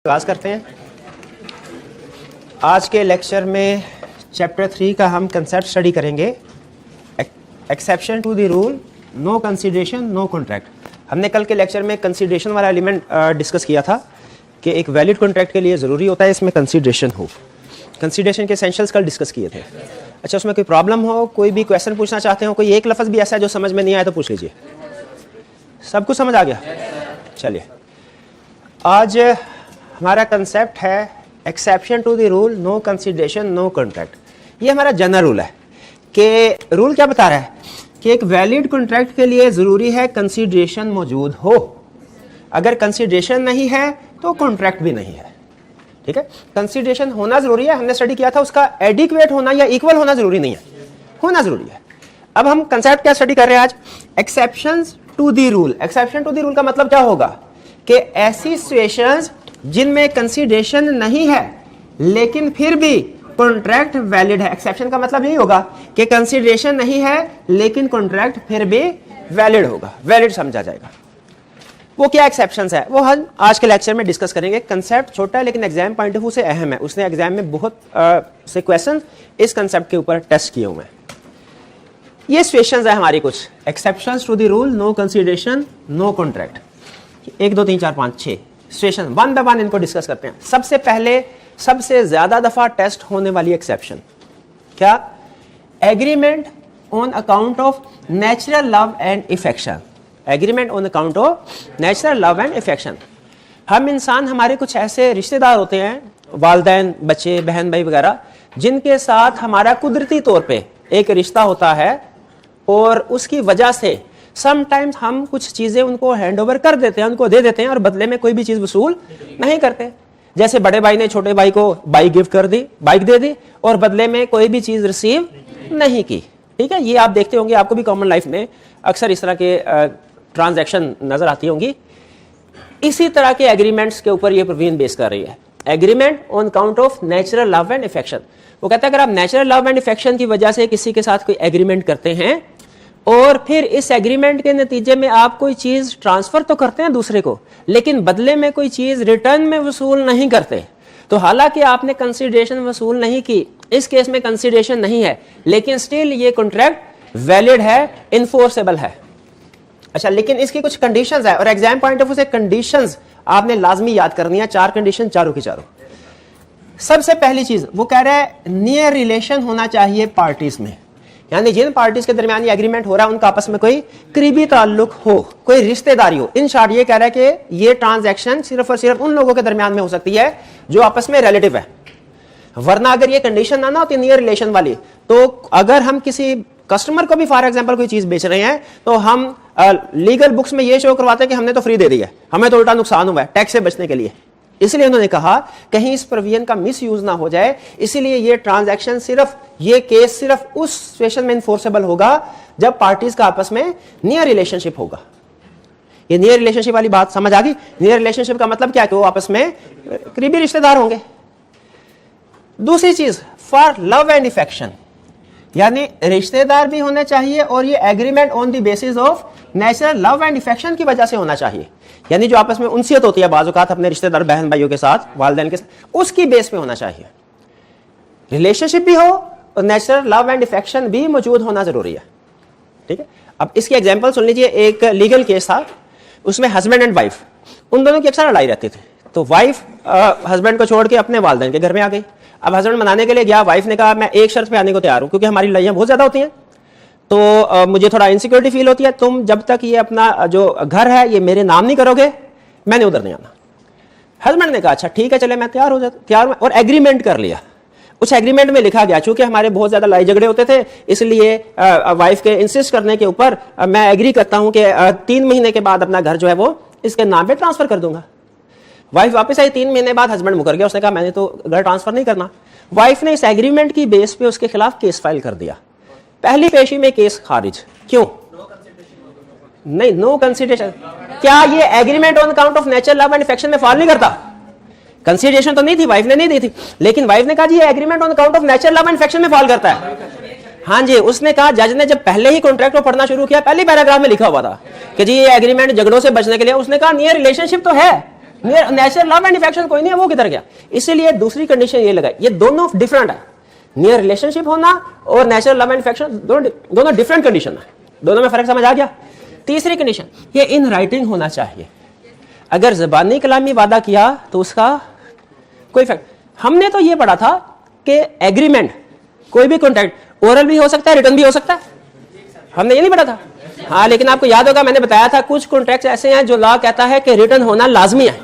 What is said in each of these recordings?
आगाज़ करते हैं। आज के लेक्चर में चैप्टर 3 का हम कंसेप्ट स्टडी करेंगे, exception to the rule, no consideration no contract. हमने कल के लेक्चर में कंसीडरेशन वाला एलिमेंट डिस्कस किया था कि एक वैलिड कॉन्ट्रैक्ट के लिए ज़रूरी होता है इसमें कंसीडरेशन हो। कंसीडरेशन के एसेंशियल्स कल डिस्कस किए थे। अच्छा, उसमें कोई प्रॉब्लम हो, कोई भी क्वेश्चन पूछना चाहते हो, कोई एक लफ्ज़ भी ऐसा है जो समझ में नहीं आया तो पूछ लीजिए। सब कुछ समझ आ गया? चलिए, आज हमारा कंसेप्ट है exception to the rule, no consideration no contract. ये हमारा जनरल रूल है कि रूल क्या बता रहा है कि एक वैलिड कॉन्ट्रैक्ट के लिए ज़रूरी है कंसीडरेशन मौजूद हो। अगर कंसीडरेशन नहीं है तो कॉन्ट्रैक्ट भी नहीं है। ठीक है, कंसीडरेशन होना ज़रूरी है। हमने स्टडी किया था उसका एडिक्वेट होना या इक्वल होना ज़रूरी नहीं है, होना ज़रूरी है। अब हम कंसेप्ट क्या स्टडी कर रहे हैं आज? Exceptions to the rule. Exception to the rule का मतलब क्या होगा कि ऐसी सिचुएशंस जिनमें कंसीडरेशन नहीं है लेकिन फिर भी कॉन्ट्रैक्ट वैलिड है। एक्सेप्शन का मतलब यही होगा कि कंसीडरेशन नहीं है लेकिन कॉन्ट्रैक्ट फिर भी वैलिड होगा, वैलिड समझा जाएगा। वो क्या एक्सेप्शंस है वो हम आज के लेक्चर में डिस्कस करेंगे। कंसेप्ट छोटा है लेकिन एग्जाम पॉइंट ऑफ व्यू से अहम है। उसने एग्जाम में बहुत से क्वेश्चन इस कंसेप्ट के ऊपर टेस्ट किए हुए हैं। ये सिचुएशंस है हमारी कुछ exceptions to the rule, no consideration no contract. 1 2 3 4 5 6 situation, one by one इनको डिस्कस करते हैं। सबसे पहले सबसे ज्यादा दफा टेस्ट होने वाली एक्सेप्शन क्या? Agreement on account of natural love and affection. Agreement on account of natural love and affection. हम इंसान, हमारे कुछ ऐसे रिश्तेदार होते हैं, वालिदैन, बच्चे, बहन भाई वगैरह, जिनके साथ हमारा कुदरती तौर पे एक रिश्ता होता है और उसकी वजह से समटाइम्स हम कुछ चीजें उनको हैंड ओवर कर देते हैं, उनको दे देते हैं और बदले में कोई भी चीज वसूल नहीं करते। जैसे बड़े भाई ने छोटे भाई को बाइक गिफ्ट कर दी, बाइक दे दी और बदले में कोई भी चीज रिसीव नहीं की। ठीक है, ये आप देखते होंगे, आपको भी कॉमन लाइफ में अक्सर इस तरह के ट्रांजैक्शन नजर आती होंगी। इसी तरह के एग्रीमेंट्स के ऊपर ये प्रवीण बेस कर रही है। Agreement on account of natural love and affection. वो कहता है अगर आप नेचुरल लव एंड इफेक्शन की वजह से किसी के साथ कोई एग्रीमेंट करते हैं और फिर इस एग्रीमेंट के नतीजे में आप कोई चीज ट्रांसफर तो करते हैं दूसरे को, लेकिन बदले में कोई चीज रिटर्न में वसूल नहीं करते, तो हालांकि आपने कंसीडरेशन वसूल नहीं की, इस केस में कंसीडरेशन नहीं है, लेकिन स्टिल ये कॉन्ट्रैक्ट वैलिड है, इन्फोर्सेबल है। अच्छा, लेकिन इसकी कुछ कंडीशंस है और एग्जाम पॉइंट ऑफ व्यू से कंडीशंस आपने लाजमी याद करनी है। 4 कंडीशन, चारों की चारों। सबसे पहली चीज वो कह रहा है नियर रिलेशन होना चाहिए पार्टीज में, यानी जिन पार्टीज के दरमियान ये एग्रीमेंट हो रहा है उनका आपस में कोई करीबी ताल्लुक हो, कोई रिश्तेदारी हो। इन शॉर्ट ये कह रहा है कि ये ट्रांजैक्शन सिर्फ और सिर्फ उन लोगों के दरमियान में हो सकती है जो आपस में रिलेटिव है। वरना अगर ये कंडीशन ना होती नियर रिलेशन वाली, तो अगर हम किसी कस्टमर को भी फॉर एग्जांपल कोई चीज बेच रहे हैं तो हम लीगल बुक्स में ये शो करवाते हैं कि हमने तो फ्री दे दिया है, हमें तो उल्टा नुकसान हुआ है टैक्स से बचने के लिए। इसलिए उन्होंने कहा कहीं इस प्रोविजन का मिस यूज ना हो जाए, इसीलिए ये ट्रांजैक्शन सिर्फ, ये केस सिर्फ उस सिचुएशन में इन्फोर्सेबल होगा जब पार्टीज का आपस में नियर रिलेशनशिप होगा। ये नियर रिलेशनशिप वाली बात समझ आ गई? नियर रिलेशनशिप का मतलब क्या है कि वो आपस में करीबी रिश्तेदार होंगे। दूसरी चीज, फॉर लव एंड इफेक्शन, यानी रिश्तेदार भी होने चाहिए और ये agreement on the basis of natural love and affection की वजह से होना चाहिए। यानी जो आपस में उनसियत होती है बाज़ औक़ात अपने रिश्तेदार बहन भाइयों के साथ, वालिदैन के साथ, उसकी बेस पे होना चाहिए। रिलेशनशिप भी हो और नेचुरल लव एंड इफेक्शन भी मौजूद होना जरूरी है। ठीक है, अब इसकी एग्जांपल सुन लीजिए। एक लीगल केस था, उसमें हस्बैंड एंड वाइफ, उन दोनों की अक्सर लड़ाई रहती थी। तो वाइफ हस्बैंड को छोड़ के अपने वालिदैन के घर में आ गई। अब हस्बैंड मनाने के लिए गया, वाइफ ने कहा मैं एक शर्त पे आने को तैयार हूं क्योंकि हमारी लड़ाइयां बहुत ज्यादा होती हैं, तो मुझे थोड़ा इनसिक्योरिटी फील होती है, तुम जब तक ये अपना जो घर है ये मेरे नाम नहीं करोगे मैंने उधर नहीं आना। हस्बैंड ने कहा अच्छा ठीक है, चले मैं तैयार हो जाता, तैयार, और एग्रीमेंट कर लिया। उस एग्रीमेंट में लिखा गया, चूंकि हमारे बहुत ज्यादा लड़ाई झगड़े होते थे, इसलिए वाइफ के इंसिस्ट करने के ऊपर मैं एग्री करता हूं कि 3 महीने के बाद अपना घर जो है वो इसके नाम पे ट्रांसफर कर दूंगा। वाइफ वापस आई, 3 महीने बाद हस्बैंड मुकर गया, उसने कहा मैंने तो घर ट्रांसफर नहीं करना। वाइफ ने इस एग्रीमेंट की बेस पे उसके खिलाफ केस फाइल कर दिया। पहली पेशी में केस खारिज। क्यों? नहीं, नो कंसीडरेशन। क्या ये agreement on account of natural love and affection में फॉल नहीं करता? कंसीडरेशन तो नहीं थी, वाइफ ने नहीं दी थी, लेकिन वाइफ ने कहा जी ये agreement on account of natural love and affection में फॉल करता है। हाँ जी, उसने कहा, जज ने जब पहले ही कॉन्ट्रैक्ट को पढ़ना शुरू किया, पहली पैराग्राफ में लिखा हुआ था कि जी ये एग्रीमेंट झगड़ों से बचने के लिए, उसने कहा नियर रिलेशनशिप तो है, नेचुरल लव एंड अफेक्शन कोई नहीं है, वो किधर गया? इसीलिए दूसरी कंडीशन ये लगाई, ये दोनों डिफरेंट है, नियर रिलेशनशिप होना और नेचुरल लव एंड अफेक्शन दोनों डिफरेंट कंडीशन है, दोनों में फर्क समझ आ गया। तीसरी कंडीशन ये इन राइटिंग होना चाहिए। अगर ज़बानी कलामी वादा किया तो उसका कोई इफेक्ट। हमने तो ये पढ़ा था कि एग्रीमेंट कोई भी कॉन्ट्रैक्ट ओरल भी हो सकता है, रिटर्न भी हो सकता है, हमने ये नहीं पढ़ा था? हाँ, लेकिन आपको याद होगा मैंने बताया था कुछ कॉन्ट्रैक्ट ऐसे हैं जो लॉ कहता है कि रिटर्न होना लाजमी है।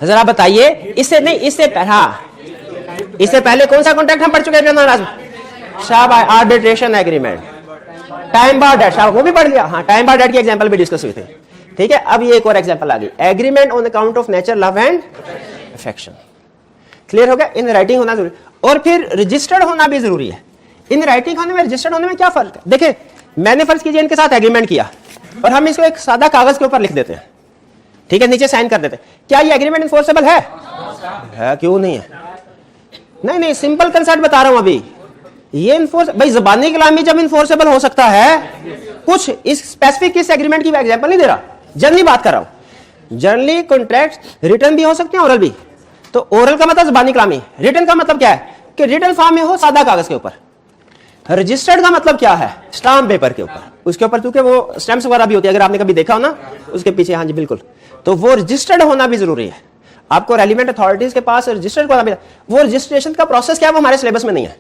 जरा बताइए, इससे नहीं, इससे पहले कौन सा कॉन्ट्रैक्ट हम पढ़ चुके हैं? शाबाश, आर्बिट्रेशन एग्रीमेंट, टाइम बार डेट, वो भी पढ़ लिया। हाँ, टाइम बार डेट की एग्जांपल भी डिस्कस हुई थी। ठीक है, अब ये एक और एग्जांपल आ गई, agreement on account of nature love and affection. Clear हो गया? इन राइटिंग होना जरूरी, और फिर रजिस्टर्ड होना भी जरूरी है। इन राइटिंग होने में रजिस्टर्ड होने में क्या फर्क है? देखिए, मैंने फर्ज कीजिए इनके साथ एग्रीमेंट किया और हम इसको एक सादा कागज के ऊपर लिख देते हैं, ठीक है, नीचे साइन कर देते हैं, क्या ये एग्रीमेंट इन्फोर्सेबल है? क्यों नहीं है? नहीं, सिंपल कंसेप्ट बता रहा हूं अभी। ये इन्फोर्स, भाई ज़बानी कलामी जब इन्फोर्सेबल हो सकता है, कुछ इस स्पेसिफिक इस एग्रीमेंट की एग्जांपल नहीं दे रहा, जनरली बात कर रहा हूं। जनरली कॉन्ट्रैक्ट रिटर्न भी हो सकते हैं, ओरल भी। तो ओरल का मतलब ज़बानी कलामी, रिटर्न का मतलब क्या है कि रिटर्न फॉर्म में हो, सादा कागज के ऊपर। रजिस्टर्ड का मतलब क्या है? स्टाम्प पेपर के ऊपर, उसके ऊपर, क्योंकि वो स्टैम्प्स वगैरह भी होती है, अगर आपने कभी देखा हो ना उसके पीछे। हाँ जी बिल्कुल, तो वो रजिस्टर्ड होना भी जरूरी है। आपको रेलिवेंट अथॉरिटीज के पास रजिस्टर्ड होना भी, वो रजिस्ट्रेशन का प्रोसेस क्या है वो हमारे सिलेबस में नहीं है,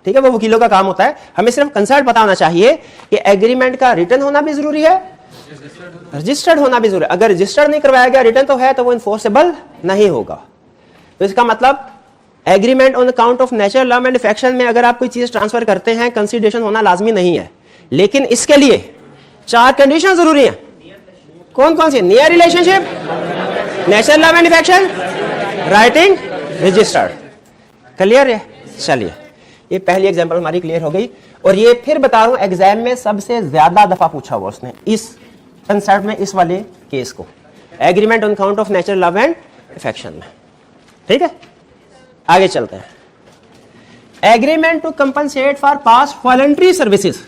ठीक है, वो वकीलों का काम होता है। हमें सिर्फ कंसेप्ट पता होना चाहिए कि एग्रीमेंट का रिटर्न होना भी जरूरी है, रजिस्टर्ड होना भी जरूरी है। अगर रजिस्टर्ड नहीं करवाया गया, रिटर्न तो है, तो वो इन्फोर्सेबल नहीं होगा। तो इसका मतलब agreement on account of natural love and affection में अगर आप कोई चीज ट्रांसफर करते हैं, कंसीडरेशन होना लाजमी नहीं है, लेकिन इसके लिए 4 कंडीशन जरूरी है। कौन कौन सी? Near relationship, natural love and affection, writing, registered. Clear है? चलिए, ये पहली एग्जांपल हमारी क्लियर हो गई। और ये फिर बता रहा हूं, एग्जाम में सबसे ज्यादा दफा पूछा हुआ उसने इस कंसेप्ट में, इस वाले केस को, agreement on account of natural love and affection में। ठीक है, आगे चलते हैं। Agreement to compensate for past voluntary services,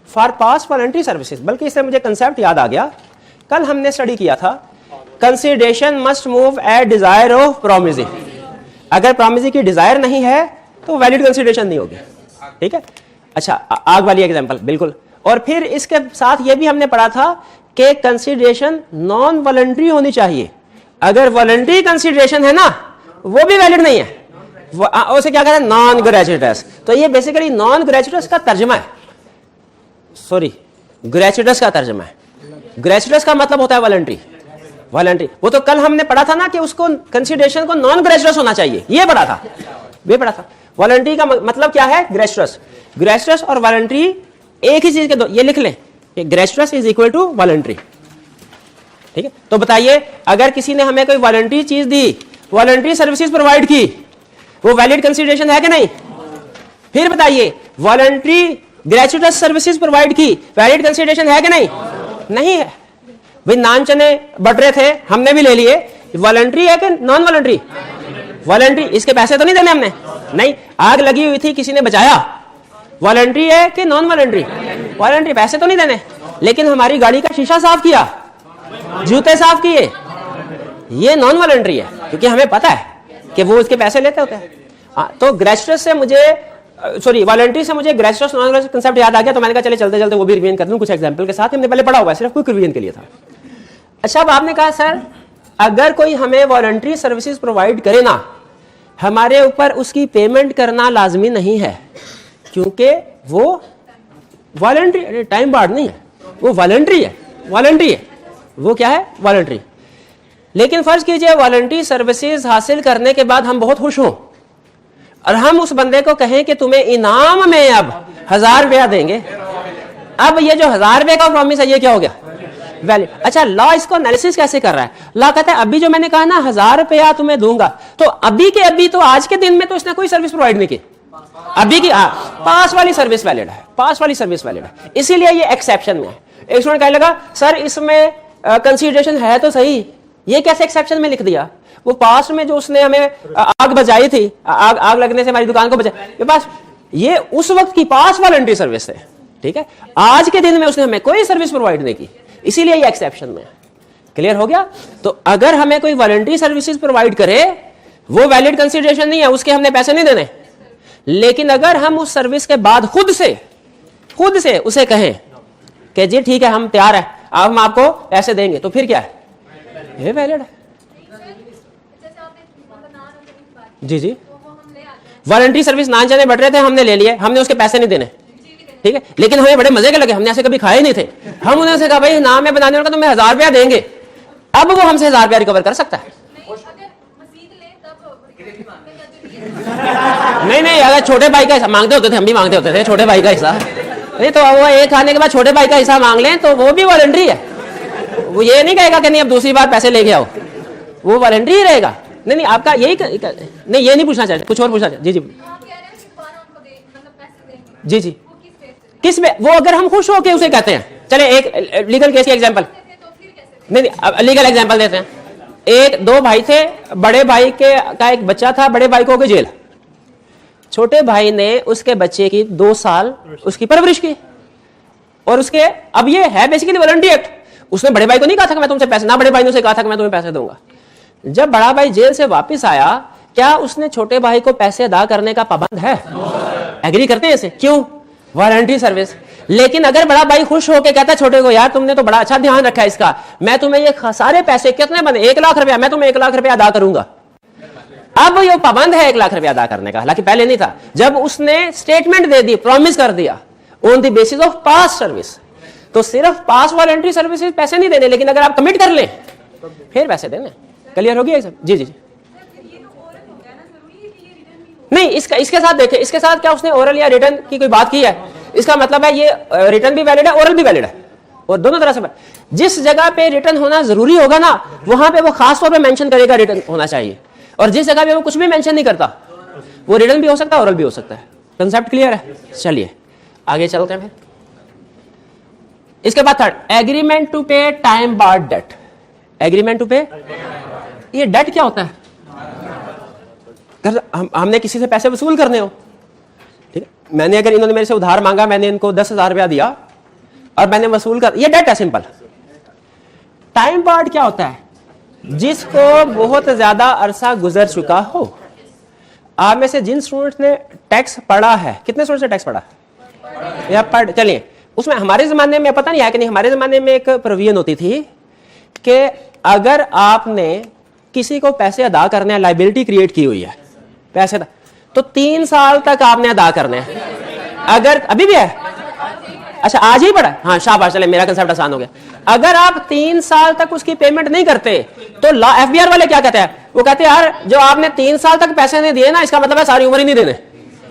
for past voluntary services. बल्कि इससे मुझे कंसेप्ट याद आ गया, कल हमने स्टडी किया था, consideration must move at desire of promisee. अगर प्रोमिसी की डिजायर नहीं है तो वैलिड कंसिडरेशन नहीं होगी। ठीक है, अच्छा, आग वाली एग्जांपल बिल्कुल। और फिर इसके साथ ये भी हमने पढ़ा था कि कंसिडरेशन नॉन वॉलंटरी होनी चाहिए। अगर वॉलंटरी कंसिडरेशन है ना, वो भी वैलिड नहीं है, उसे क्या कहते हैं? नॉन ग्रेचुइटस। तो ये बेसिकली नॉन ग्रेचुइटस का तर्जमा है, सॉरी ग्रेचुइटस का तर्जमा है। ग्रेचुइटस का मतलब होता है वॉलंटरी, वॉलंटरी। वो तो कल हमने पढ़ा था ना कि उसको कंसिडरेशन को नॉन ग्रेचुइटस होना चाहिए, ये पढ़ा था, ये पढ़ा था। वॉलंटरी का मतलब क्या है? ग्रेचुइटस। ग्रेचुइटस और वॉलंटरी एक ही चीज के दो, ये लिख लें, ग्रेचुइटस इज इक्वल टू वॉलंटरी। ठीक है, तो बताइए, अगर किसी ने हमें कोई वॉलंटरी चीज दी, वॉलंटरी सर्विसेज प्रोवाइड की, वो वैलिड कंसिडरेशन है कि नहीं? फिर बताइए, वॉलंटरी ग्रेचुइटस सर्विसेज प्रोवाइड की, वैलिड कंसिडरेशन है कि नहीं? नहीं है। भाई नान चने बटरे थे, हमने भी ले लिए, वॉलंटरी है कि नॉन वॉलंटरी? वॉलंटरी। इसके पैसे तो नहीं देने हमने? नहीं। आग लगी हुई थी, किसी ने बचाया, वॉलंटरी है कि नॉन वॉलंटरी? वॉलंटरी। पैसे तो नहीं देने, लेकिन हमारी गाड़ी का शीशा साफ किया, जूते साफ किए, ये नॉन वॉलंटरी है, क्योंकि हमें पता है कि वो उसके पैसे लेते होते हैं। तो ग्रेचुइटस से मुझे, सॉरी वॉलंटरी से मुझे ग्रेचुइटस नॉन ग्रेचुइटस कंसेप्ट याद आ गया, तो मैंने कहा चले चलते चलते वो भी रिवीजन कर दूं कुछ एग्जांपल के साथ। हमने पहले पढ़ा हुआ है, सिर्फ क्विक रिवीजन के लिए था। अच्छा, अब आपने कहा सर अगर कोई हमें वॉलंटरी सर्विसेज प्रोवाइड करे ना, हमारे ऊपर उसकी पेमेंट करना लाजमी नहीं है, क्योंकि वो वॉलंटरी, टाइम बार्ड नहीं है, वो वॉलंटरी है, वॉलंटरी है, वो क्या है? वॉलंटरी। लेकिन फर्ज कीजिए वॉलंटरी सर्विसेज हासिल करने के बाद हम बहुत खुश हों और हम उस बंदे को कहें कि तुम्हें इनाम में अब 1000 रुपया देंगे। अब ये जो 1000 रुपये का प्रॉमिस है, ये क्या हो गया? वैलिड। अच्छा, लॉ इसको एनालिसिस कैसे कर रहा है? लॉ कहता है अभी जो मैंने कहा ना 1000 रुपया तुम्हें दूंगा, तो अभी के अभी, तो आज के दिन में तो इसने कोई सर्विस प्रोवाइड नहीं की, अभी की पास वाली सर्विस वैलिड है, पास वाली सर्विस वैलिड है, इसीलिए ये एक्सेप्शन में है। एक स्टूडेंट कहने लगा सर इसमें कंसीडरेशन है तो सही, ये कैसे एक्सेप्शन में लिख दिया? वो पास्ट में जो उसने हमें आग बचाई थी, आग लगने से हमारी दुकान को बचाई, बस ये उस वक्त की पास वॉलंटरी सर्विस है। ठीक है, आज के दिन में उसने हमें कोई सर्विस प्रोवाइड नहीं की, इसीलिए ये एक्सेप्शन में है। क्लियर हो गया? तो अगर हमें कोई वॉलंटरी सर्विसेज प्रोवाइड करे, वो वैलिड कंसीडरेशन नहीं है, उसके हमने पैसे नहीं देने। लेकिन अगर हम उस सर्विस के बाद खुद से उसे कहें कि जी ठीक है हम तैयार है, अब हम आपको पैसे देंगे, तो फिर क्या है? ये वैलिड है। जी जी, वॉलंटरी सर्विस नान चने बट रहे थे, हमने ले लिए, हमने उसके पैसे नहीं देने, ठीक है, लेकिन हमें बड़े मजे के लगे, हमने ऐसे कभी खाए ही नहीं थे। हम उन्हें कहा भाई नाम है बनाने वाला, तुम्हें 1000 रुपया देंगे, अब वो हमसे 1000 रुपया रिकवर कर सकता है। नहीं, अगर छोटे भाई का हिस्सा मांगते होते थे, हम भी मांगते होते थे छोटे भाई का हिस्सा, नहीं तो वो एक खाने के बाद छोटे भाई का हिस्सा मांग लें तो वो भी वॉलंटरी है। वो ये नहीं कहेगा कि नहीं अब दूसरी बार पैसे लेके आओ, वो वॉलंटरी ही रहेगा। नहीं आपका यही नहीं, ये नहीं पूछना चाहिए, कुछ और पूछना चाहिए। जी जी जी, किस में? वो अगर हम खुश होके उसे कहते हैं, चले एक लीगल केस की एग्जांपल, नहीं लीगल एग्जांपल देते हैं। एक दो भाई थे, बड़े भाई का एक बच्चा था, बड़े भाई को हो गई जेल, छोटे भाई ने उसके बच्चे की 2 साल उसकी परवरिश की, और उसके अब ये है बेसिकली वॉलंटरी एक्ट। उसने बड़े भाई को नहीं कहा था कि मैं तुमसे पैसे, ना बड़े भाई ने उसे कहा था कि मैं तुम्हें पैसे दूंगा। जब बड़ा भाई जेल से वापस आया, क्या उसने छोटे भाई को पैसे अदा करने का पाबंद है? एग्री करते हैं इसे? क्यों? Voluntary service. लेकिन अगर बड़ा भाई खुश होकर कहता है छोटे को, यार तुमने तो बड़ा अच्छा ध्यान रखा है इसका, मैं तुम्हें ये सारे पैसे, कितने बने, 1 लाख रुपया, मैं तुम्हें 1 लाख रुपया अदा करूंगा। अब ये पाबंद है 1 लाख रुपया अदा करने का, हालांकि पहले नहीं था। जब उसने स्टेटमेंट दे दी, प्रॉमिस कर दिया on the basis of pass service, तो सिर्फ पास वॉलंटरी सर्विसेज पैसे नहीं देने, लेकिन अगर आप कमिट कर लें फिर पैसे देने। क्लियर हो गया? जी जी, नहीं इसके साथ देखें, इसके साथ क्या उसने ओरल या रिटर्न की कोई बात की है? इसका मतलब है ये रिटर्न भी वैलिड है, ओरल भी वैलिड है, और दोनों तरह से। जिस जगह पे रिटर्न होना जरूरी होगा ना, वहां पे वो खास तौर पे मेंशन करेगा रिटर्न होना चाहिए, और जिस जगह पे वो कुछ भी मेंशन नहीं करता, वो रिटर्न भी हो सकता है, ओरल भी हो सकता है। कंसेप्ट क्लियर है? चलिए आगे चलते हैं फिर। इसके बाद third, agreement to pay time barred debt. Agreement to pay, ये डेट क्या होता है? हमने किसी से पैसे वसूल करने हो, ठीक है, मैंने अगर इन्होंने मेरे से उधार मांगा, मैंने इनको 10,000 रुपया दिया और मैंने वसूल कर, ये डेट है सिंपल। टाइम बार्ड क्या होता है? जिसको बहुत ज्यादा अरसा गुजर चुका हो। आप में से जिन स्टूडेंट्स ने टैक्स पढ़ा है, कितने स्टूडेंट्स ने टैक्स पढ़ा या पढ़, चलिए उसमें हमारे जमाने में पता नहीं है कि नहीं, हमारे जमाने में एक प्रोविजन होती थी कि अगर आपने किसी को पैसे अदा करने, लाइबिलिटी क्रिएट की हुई है पैसे दा, तो 3 साल तक आपने अदा करने हैं। अगर अभी भी है, अच्छा आज ही पड़ा, हाँ शाबाश, चले मेरा कंसेप्ट आसान हो गया। अगर आप 3 साल तक उसकी पेमेंट नहीं करते तो लॉ एफबीआर वाले क्या कहते हैं? वो कहते हैं यार जो आपने 3 साल तक पैसे नहीं दिए ना, इसका मतलब है सारी उम्र ही नहीं देने,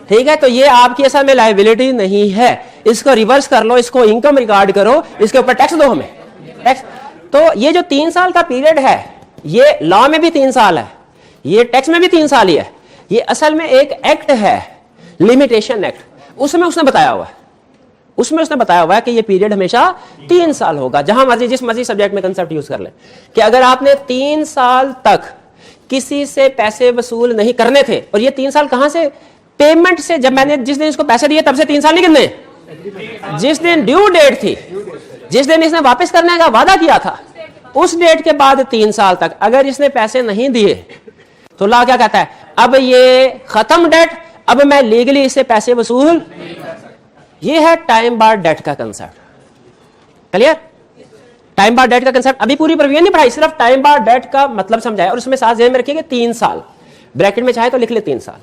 ठीक है, तो ये आपकी असल में लायबिलिटी नहीं है, इसको रिवर्स कर लो, इसको इनकम रिकॉर्ड करो, इसके ऊपर टैक्स दो हमें, टैक्स। तो ये जो 3 साल का पीरियड है, ये लॉ में भी 3 साल है, ये टैक्स में भी 3 साल ही है। ये असल में एक एक्ट है, लिमिटेशन एक्ट, उसमें उसने बताया हुआ है, उसमें उसने बताया हुआ है कि ये पीरियड हमेशा 3 साल होगा। जहां मर्जी जिस मर्जी सब्जेक्ट में कंसेप्ट यूज कर ले, कि अगर आपने 3 साल तक किसी से पैसे वसूल नहीं करने थे, और ये 3 साल कहां से? पेमेंट से, जब मैंने जिस दिन इसको पैसे दिए तब से 3 साल नहीं गिनने, जिस दिन ड्यू डेट थी, जिस दिन इसने वापस करने का वादा किया था, उस डेट के बाद 3 साल तक अगर इसने पैसे नहीं दिए तो लॉ क्या कहता है? अब ये खत्म डेट, अब मैं लीगली इससे पैसे वसूल, ये है टाइम बार्ड डेट का concept. Clear? Time barred debt का कंसेप्ट अभी पूरी प्रोविजन नहीं पढ़ाई, सिर्फ टाइम बार्ड डेट का मतलब समझाया, और उसमें साथ ध्यान में रखिएगा 3 साल, ब्रैकेट में चाहे तो लिख ले 3 साल।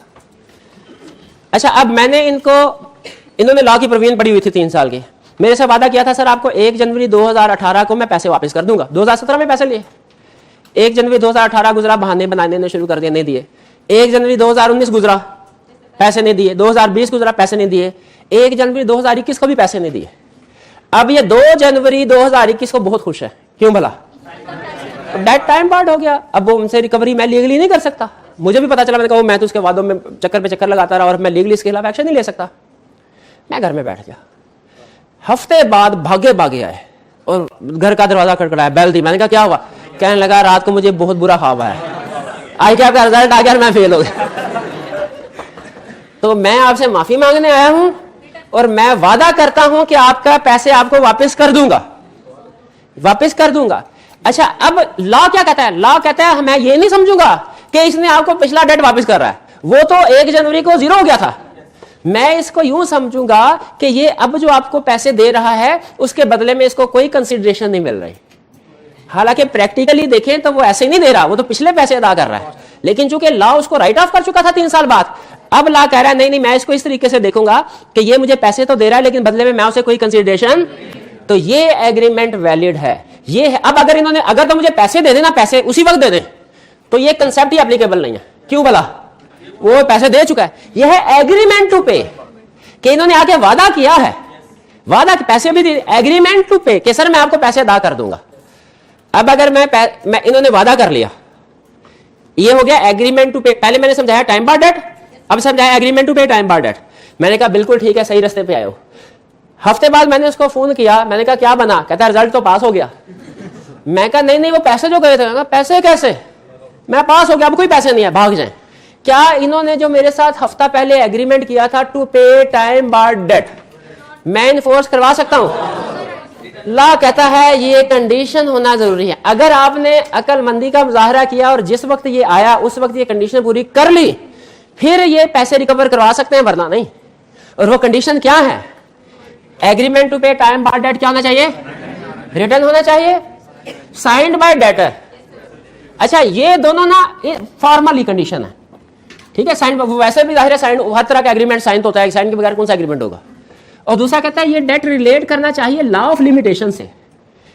अच्छा, अब मैंने इन्होंने लॉ की प्रोविजन पढ़ी हुई थी 3 साल की, मेरे से वादा किया था सर आपको 1 जनवरी 2018 को मैं पैसे वापस कर दूंगा। 2017 में पैसे लिए, 1 जनवरी 2018 गुजरा, बहाने बनाने शुरू कर दिए, नहीं दिए। 1 जनवरी 2019 गुजरा, पैसे नहीं दिए। 2020 गुजरा, पैसे नहीं दिए। 1 जनवरी 2021 को भी पैसे नहीं दिए। अब ये 2 जनवरी 2021 को बहुत खुश है, क्यों भला? डेट टाइम बार्ड हो गया, अब वो उनसे रिकवरी मैं लीगली नहीं कर सकता। मुझे भी पता चला, मैंने कहा मैं तो उसके वादों में चक्कर पे चक्कर लगाता रहा और मैं लीगली इसके खिलाफ एक्शन नहीं ले सकता। मैं घर में बैठ गया, हफ्ते बाद भागे भागे आए और घर का दरवाजा खटखटाया, बेल दी। मैंने कहा क्या हुआ? कहने लगा रात को मुझे बहुत बुरा ख्वाब आया, आई क्या आपका रिजल्ट आ गया, मैं फेल हो गया। तो मैं आपसे माफी मांगने आया हूं और मैं वादा करता हूं कि आपका पैसे आपको वापस कर दूंगा, वापस कर दूंगा। अच्छा, अब लॉ क्या कहता है? लॉ कहता है मैं ये नहीं समझूंगा कि इसने आपको पिछला डेट वापस कर रहा है, वो तो 1 जनवरी को 0 हो गया था। मैं इसको यूं समझूंगा कि ये अब जो आपको पैसे दे रहा है उसके बदले में इसको कोई कंसिडरेशन नहीं मिल रही। हालांकि प्रैक्टिकली देखें तो वो ऐसे नहीं दे रहा, वो तो पिछले पैसे अदा कर रहा है, लेकिन चूंकि लॉ उसको राइट ऑफ कर चुका था 3 साल बाद, अब लॉ कह रहा है नहीं नहीं, मैं इसको इस तरीके से देखूंगा कि ये मुझे पैसे तो दे रहा है लेकिन बदले में मैं उसे कोई कंसिडरेशन, तो ये एग्रीमेंट वैलिड है। ये है। अब अगर इन्होंने अगर तो मुझे पैसे दे देना, पैसे उसी वक्त दे दें, तो ये कंसेप्ट ही एप्लीकेबल नहीं है। क्यों भला? वो पैसे दे चुका है। यह है एग्रीमेंट टू पे, कि इन्होंने आके वादा किया है, वादा पैसे भी दे, एग्रीमेंट टू पे कि सर मैं आपको पैसे अदा कर दूंगा। अब अगर मैं इन्होंने वादा कर लिया, ये हो गया एग्रीमेंट टू पे। पहले मैंने समझाया टाइम बार डेट, अब समझाया agreement to pay time bar date. मैंने कहा बिल्कुल ठीक है, सही रास्ते पे आए हो। हफ्ते बाद मैंने उसको फोन किया, मैंने कहा क्या बना? कहता रिजल्ट तो पास हो गया। मैं कहा नहीं नहीं, वो पैसे जो गए थे। पैसे कैसे? मैं पास हो गया, अब कोई पैसे नहीं है, भाग जाए। क्या इन्होंने जो मेरे साथ हफ्ता पहले एग्रीमेंट किया था to pay time bar date, मैं इन्फोर्स करवा सकता हूं? लॉ कहता है ये कंडीशन होना जरूरी है। अगर आपने अक्लमंदी का मुजाहरा किया और जिस वक्त ये आया उस वक्त ये कंडीशन पूरी कर ली, फिर ये पैसे रिकवर करवा सकते हैं, वरना नहीं। और वो कंडीशन क्या है? Agreement to pay time bar date क्या होना चाहिए? रिटर्न होना चाहिए, साइंड बाय डेटर। अच्छा, ये दोनों ना फॉर्मली कंडीशन है, ठीक है। साइन वैसे भी जाहिर है, साइन हर तरह का एग्रीमेंट साइन तो होता है, साइन के बगैर कौन सा एग्रीमेंट होगा। और दूसरा कहता है ये डेट रिलेट करना चाहिए लॉ ऑफ लिमिटेशन से,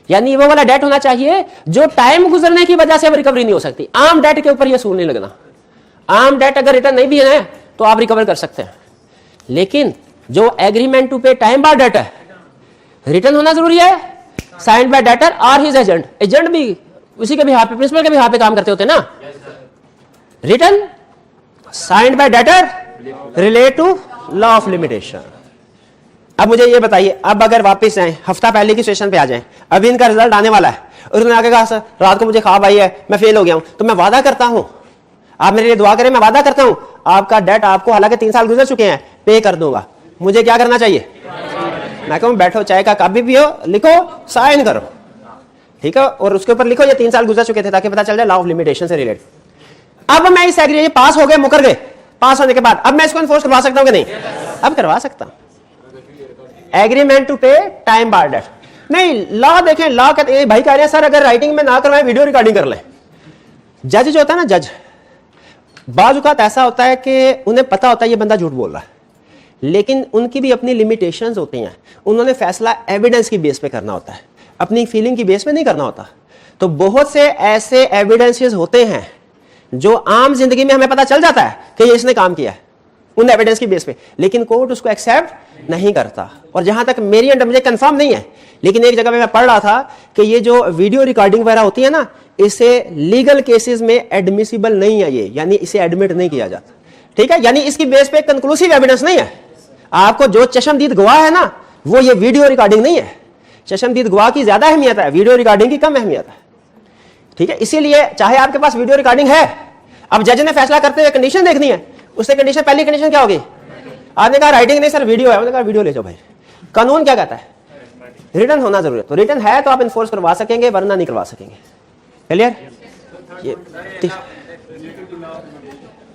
यानी वो वाला डेट होना चाहिए जो टाइम गुजरने की वजह से अब रिकवरी नहीं हो सकती। आम डेट के ऊपर ये सूल नहीं लगना। आम डेट अगर रिटर्न नहीं भी है तो आप रिकवर कर सकते हैं, लेकिन जो agreement to pay time bar date है, रिटर्न होना जरूरी है, साइंड बाय डेटर और हिज एजेंट। एजेंट भी उसी के बिहाफ पे, प्रिंसिपल के बिहाफ पे काम करते होते हैं ना। Return signed by debtor relate to law of limitation. अब मुझे ये बताइए, अब अगर वापस आए हफ्ता पहले की सेशन पे आ जाएं, अभी इनका रिजल्ट आने वाला है और उन्होंने आगे कहा सर रात को मुझे ख्वाब आई है, मैं फेल हो गया हूं, तो मैं वादा करता हूं, आप मेरे लिए दुआ करें, मैं वादा करता हूं आपका डेट आपको हालांकि 3 साल गुजर चुके हैं पे कर दूंगा। मुझे क्या करना चाहिए? मैं कहूं बैठो, चाय का कप भी पियो, लिखो, साइन करो, ठीक है, और उसके ऊपर लिखो ये 3 साल गुजर चुके थे, ताकि पता चल जाए लॉ ऑफ लिमिटेशन से रिलेटेड। अब मैं इस एग्री पास हो गए, मुकर गए, पास होने के बाद अब मैं इसको इन्फोर्स करवा सकता हूं कि नहीं? अब करवा सकता हूं। Agreement to pay time bar date नहीं, लॉ देखें, लॉ कहते हैं भाई कह रहे हैं सर अगर राइटिंग में ना करवाएं वीडियो रिकॉर्डिंग कर लें। जज जो होता है ना, जज बाज़ औक़ात ऐसा होता है कि उन्हें पता होता है ये बंदा झूठ बोल रहा है, लेकिन उनकी भी अपनी लिमिटेशंस होती हैं। उन्होंने फैसला एविडेंस की बेस पे करना होता है, अपनी फीलिंग की बेस पे नहीं करना होता। तो बहुत से ऐसे एविडेंसेस होते हैं जो आम जिंदगी में हमें पता चल जाता है कि ये इसने काम किया है उन एविडेंस की बेस पे, लेकिन कोर्ट उसको एक्सेप्ट नहीं करता। और जहां तक मेरी अंडर मुझे कंफर्म नहीं है, लेकिन एक जगह पे मैं पढ़ रहा था कि ये जो वीडियो रिकॉर्डिंग वगैरह होती है ना, इसे लीगल केसेस में एडमिसिबल नहीं है, ये यानी इसे एडमिट नहीं किया जाता, ठीक है। यानी इसकी बेस पे कंक्लूसिव एविडेंस नहीं है। आपको जो चशमदीद गवाह है ना, वो ये वीडियो रिकॉर्डिंग नहीं है। चशमदीद गवाह की ज्यादा अहमियत है, वीडियो रिकॉर्डिंग की कम अहमियत है, ठीक है। इसीलिए चाहे आपके पास वीडियो रिकॉर्डिंग है, अब जज ने फैसला करते हुए कंडीशन देखनी है, उससे कंडीशन पहली कंडीशन क्या होगी? आपने कहा राइटिंग नहीं सर वीडियो है, उन्होंने कहा वीडियो ले जाओ भाई। कानून क्या कहता है? रिटर्न होना जरूरी है। तो रिटर्न है तो आप इन्फोर्स करवा सकेंगे, वरना नहीं करवा सकेंगे। क्लियर? ये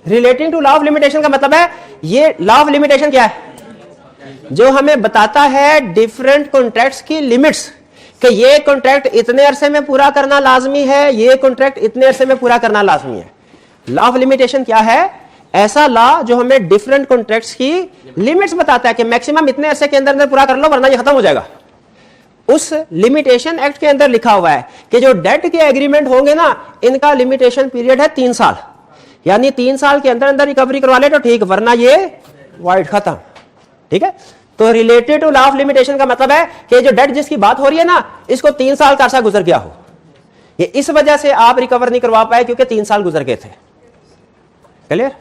relating to law of limitation का मतलब है, ये लॉ ऑफ लिमिटेशन क्या है? जो हमें बताता है डिफरेंट कॉन्ट्रैक्ट्स की लिमिट्स, कि ये कॉन्ट्रैक्ट इतने अरसे में पूरा करना लाजमी है, ये कॉन्ट्रैक्ट इतने अरसे में पूरा करना लाजमी है। लॉ ऑफ लिमिटेशन क्या है? ऐसा लॉ जो हमें डिफरेंट कॉन्ट्रैक्ट्स की लिमिट्स बताता है कि मैक्सिमम इतने अरसे के अंदर अंदर पूरा कर लो, वरना ये खत्म हो जाएगा। उस लिमिटेशन एक्ट के अंदर लिखा हुआ है कि जो डेट के एग्रीमेंट होंगे ना, इनका लिमिटेशन पीरियड है 3 साल, यानी 3 साल के अंदर अंदर रिकवरी करवा ले तो ठीक, वरना ये वाइड खत्म, ठीक है। तो related to law of limitation का मतलब है कि जो डेट जिसकी बात हो रही है ना, इसको 3 साल का अरसा गुजर गया हो, ये इस वजह से आप रिकवर नहीं करवा पाए क्योंकि 3 साल गुजर गए थे। क्लियर?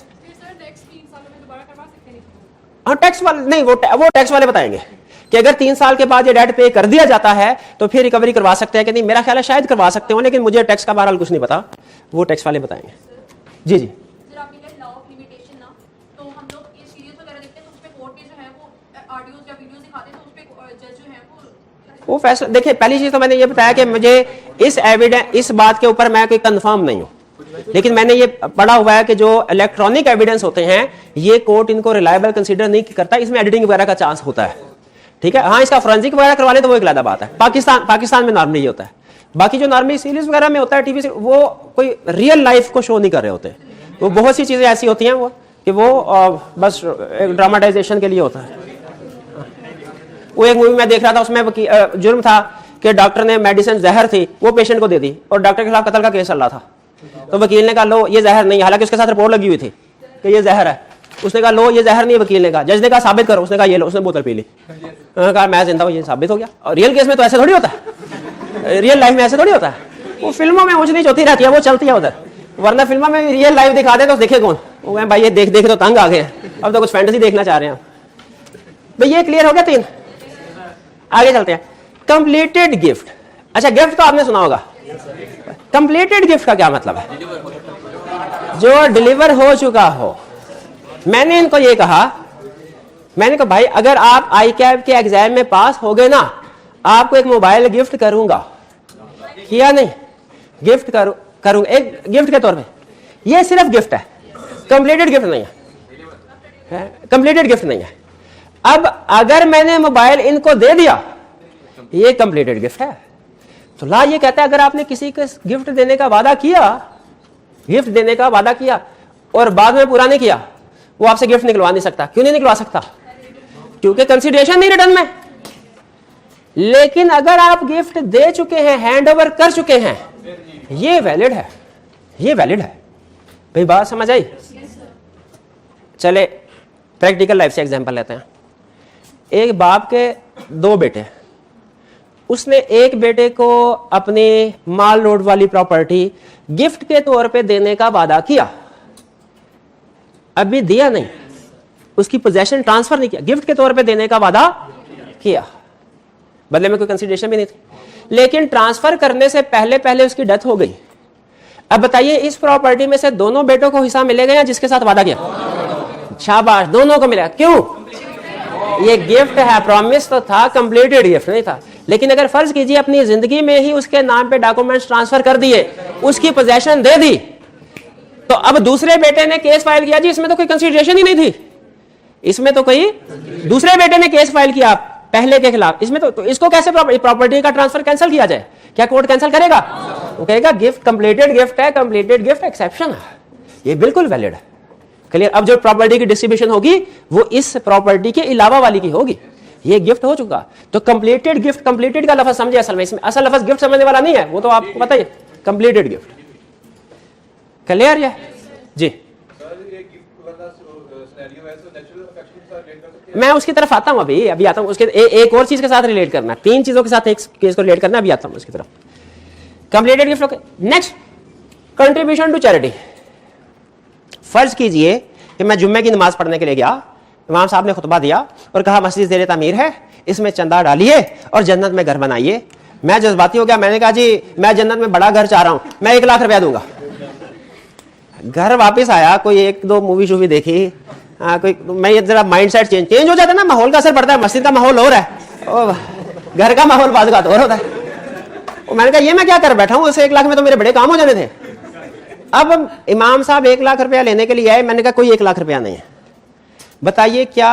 हाँ, टैक्स वाले नहीं, वो टैक्स वाले बताएंगे कि अगर 3 साल के बाद ये डेट पे कर दिया जाता है तो फिर रिकवरी करवा सकते हैं कि नहीं। मेरा ख्याल है शायद करवा सकते हो, लेकिन मुझे टैक्स का बहरहाल कुछ नहीं पता, वो टैक्स वाले बताएंगे। जी जी, वो फैसला देखिए, पहली चीज तो मैंने ये बताया कि मुझे इस बात के ऊपर मैं कोई कंफर्म नहीं हूं, लेकिन मैंने ये पढ़ा हुआ है कि जो इलेक्ट्रॉनिक एविडेंस होते हैं ये कोर्ट इनको रिलायबल कंसीडर नहीं करता, इसमें एडिटिंग वगैरह का चांस होता है। ठीक है, हाँ इसका फोरेंसिक वगैरह करवा ले तो वो एक अलग बात है। पाकिस्तान में नॉर्मली ये होता है। बाकी जो नॉर्मली सीरीज वगैरह में होता है टीवी से, वो कोई रियल लाइफ को शो नहीं कर रहे होते। वो बहुत सी चीजें ऐसी होती हैं वो कि वो बस एक ड्रामाटाइजेशन के लिए होता है। वो एक मूवी में देख रहा था, उसमें जुर्म था कि डॉक्टर ने मेडिसिन जहर थी वो पेशेंट को दे दी और डॉक्टर के खिलाफ कत्ल का केस चल रहा था। तो वकील ने कहा लो ये जहर नहीं, हालांकि उसके साथ रिपोर्ट लगी हुई थी कि ये जहर है। उसने कहा लो ये जहर नहीं है, वकील ने कहा। जज ने कहा साबित करो, उसने कहा ये लो, उसने बोतल पी ली। उन्होंने कहा मैं जिंदा हूं, ये साबित हो गया। और रियल केस में तो ऐसे थोड़ी होता है, रियल लाइफ में ऐसे थोड़ी होता है। वो फिल्मों में ऊंच नीच होती रहती है, वो चलती है उधर, वरना फिल्मों में रियल लाइफ दिखा दे तो देखे कौन। वो भाई ये देख देख तो तंग आ गए, अब तो कुछ फैंटेसी देखना चाह रहे हैं भाई। ये क्लियर हो गया 3। आगे चलते हैं। Completed gift. अच्छा गिफ्ट तो आपने सुना होगा। कंप्लीटेड गिफ्ट का क्या मतलब है? जो डिलीवर हो चुका हो। मैंने इनको ये कहा, मैंने कहा भाई अगर आप ICAP के एग्जाम में पास हो गए ना, आपको एक मोबाइल गिफ्ट करूंगा। किया नहीं? गिफ्ट करूंगा एक गिफ्ट के तौर पे। ये सिर्फ गिफ्ट है, कंप्लीटेड गिफ्ट नहीं है, कंप्लीटेड गिफ्ट नहीं है। अब अगर मैंने मोबाइल इनको दे दिया, ये कंप्लीटेड गिफ्ट है। तो ला ये कहता है अगर आपने किसी को गिफ्ट देने का वादा किया और बाद में पूरा नहीं किया, वो आपसे गिफ्ट निकलवा नहीं सकता। क्यों नहीं निकलवा सकता? क्योंकि कंसीडरेशन नहीं रिटर्न में। लेकिन अगर आप गिफ्ट दे चुके हैं, हैंड ओवर कर चुके हैं, ये वैलिड है, ये वैलिड है। भाई बात समझ आई? चले प्रैक्टिकल लाइफ से एग्जांपल लेते हैं। एक बाप के 2 बेटे, उसने एक बेटे को अपनी माल रोड वाली प्रॉपर्टी गिफ्ट के तौर पे देने का वादा किया, अभी दिया नहीं, उसकी पोजेशन ट्रांसफर नहीं किया, गिफ्ट के तौर पे देने का वादा किया, बदले में कोई कंसीडरेशन भी नहीं थी। लेकिन ट्रांसफर करने से पहले पहले उसकी डेथ हो गई। अब बताइए इस प्रॉपर्टी में से दोनों बेटों को हिस्सा मिलेगा या जिसके साथ वादा किया? शाबाश, दोनों को मिलेगा। क्यों? ये गिफ्ट है, प्रॉमिस तो था, कंप्लीटेड गिफ्ट नहीं था। लेकिन अगर फर्ज कीजिए अपनी जिंदगी में ही उसके नाम पे डॉक्यूमेंट्स ट्रांसफर कर दिए, उसकी पोजेशन दे दी, तो अब दूसरे बेटे ने केस फाइल किया जी इसमें तो कोई कंसीडरेशन ही नहीं थी, इसमें तो कोई दूसरे बेटे ने केस फाइल किया पहले के खिलाफ, इसमें तो इसको कैसे प्रॉपर्टी का ट्रांसफर कैंसिल किया जाए? क्या कोर्ट कैंसिल करेगा? वो कहेगा गिफ्ट कंप्लीटेड गिफ्ट है, कंप्लीटेड गिफ्ट एक्सेप्शन है, ये बिल्कुल वैलिड है। क्लियर? अब जो प्रॉपर्टी की डिस्ट्रीब्यूशन होगी वो इस प्रॉपर्टी के अलावा वाली की होगी। ये गिफ्ट हो चुका, तो कंप्लीटेड गिफ्ट, कंप्लीटेड का लफ्ज समझे असल में, इसमें असल लफ्ज गिफ्ट समझने वाला नहीं है, वो तो आपको पता ही, कंप्लीटेड गिफ्ट। क्लियर है जी? मैं उसकी तरफ आता हूं, अभी आता हूं। उसके एक और चीज के साथ रिलेट करना, 3 चीजों के साथ एक केस को रिलेट करना, अभी आता हूं उसकी तरफ। Completed gift. Next, contribution to charity. फर्ज कीजिए कि मैं जुम्मे की नमाज पढ़ने के लिए गया, इमाम साहब ने खुतबा दिया और कहा मस्जिद ज़ेरे तामीर है, इसमें चंदा डालिए और जन्नत में घर बनाइए। मैं जज्बाती हो गया, मैंने कहा जी मैं जन्नत में बड़ा घर चाह रहा हूं, मैं 1 लाख रुपया दूंगा। घर वापस आया, कोई 1-2 मूवी शूवी देखी, कोई मैं ये जरा माइंड सेट चेंज हो जाता है ना, माहौल का असर पड़ता है। मस्जिद का माहौल हो रहा है, घर का माहौल बाज़ और होता है। मैंने कहा ये मैं क्या कर बैठा हूँ, उसे 1 लाख में तो मेरे बड़े काम हो जाने थे। अब इमाम साहब 1 लाख रुपया लेने के लिए आए, मैंने कहा कोई 1 लाख रुपया नहीं है, बताइए क्या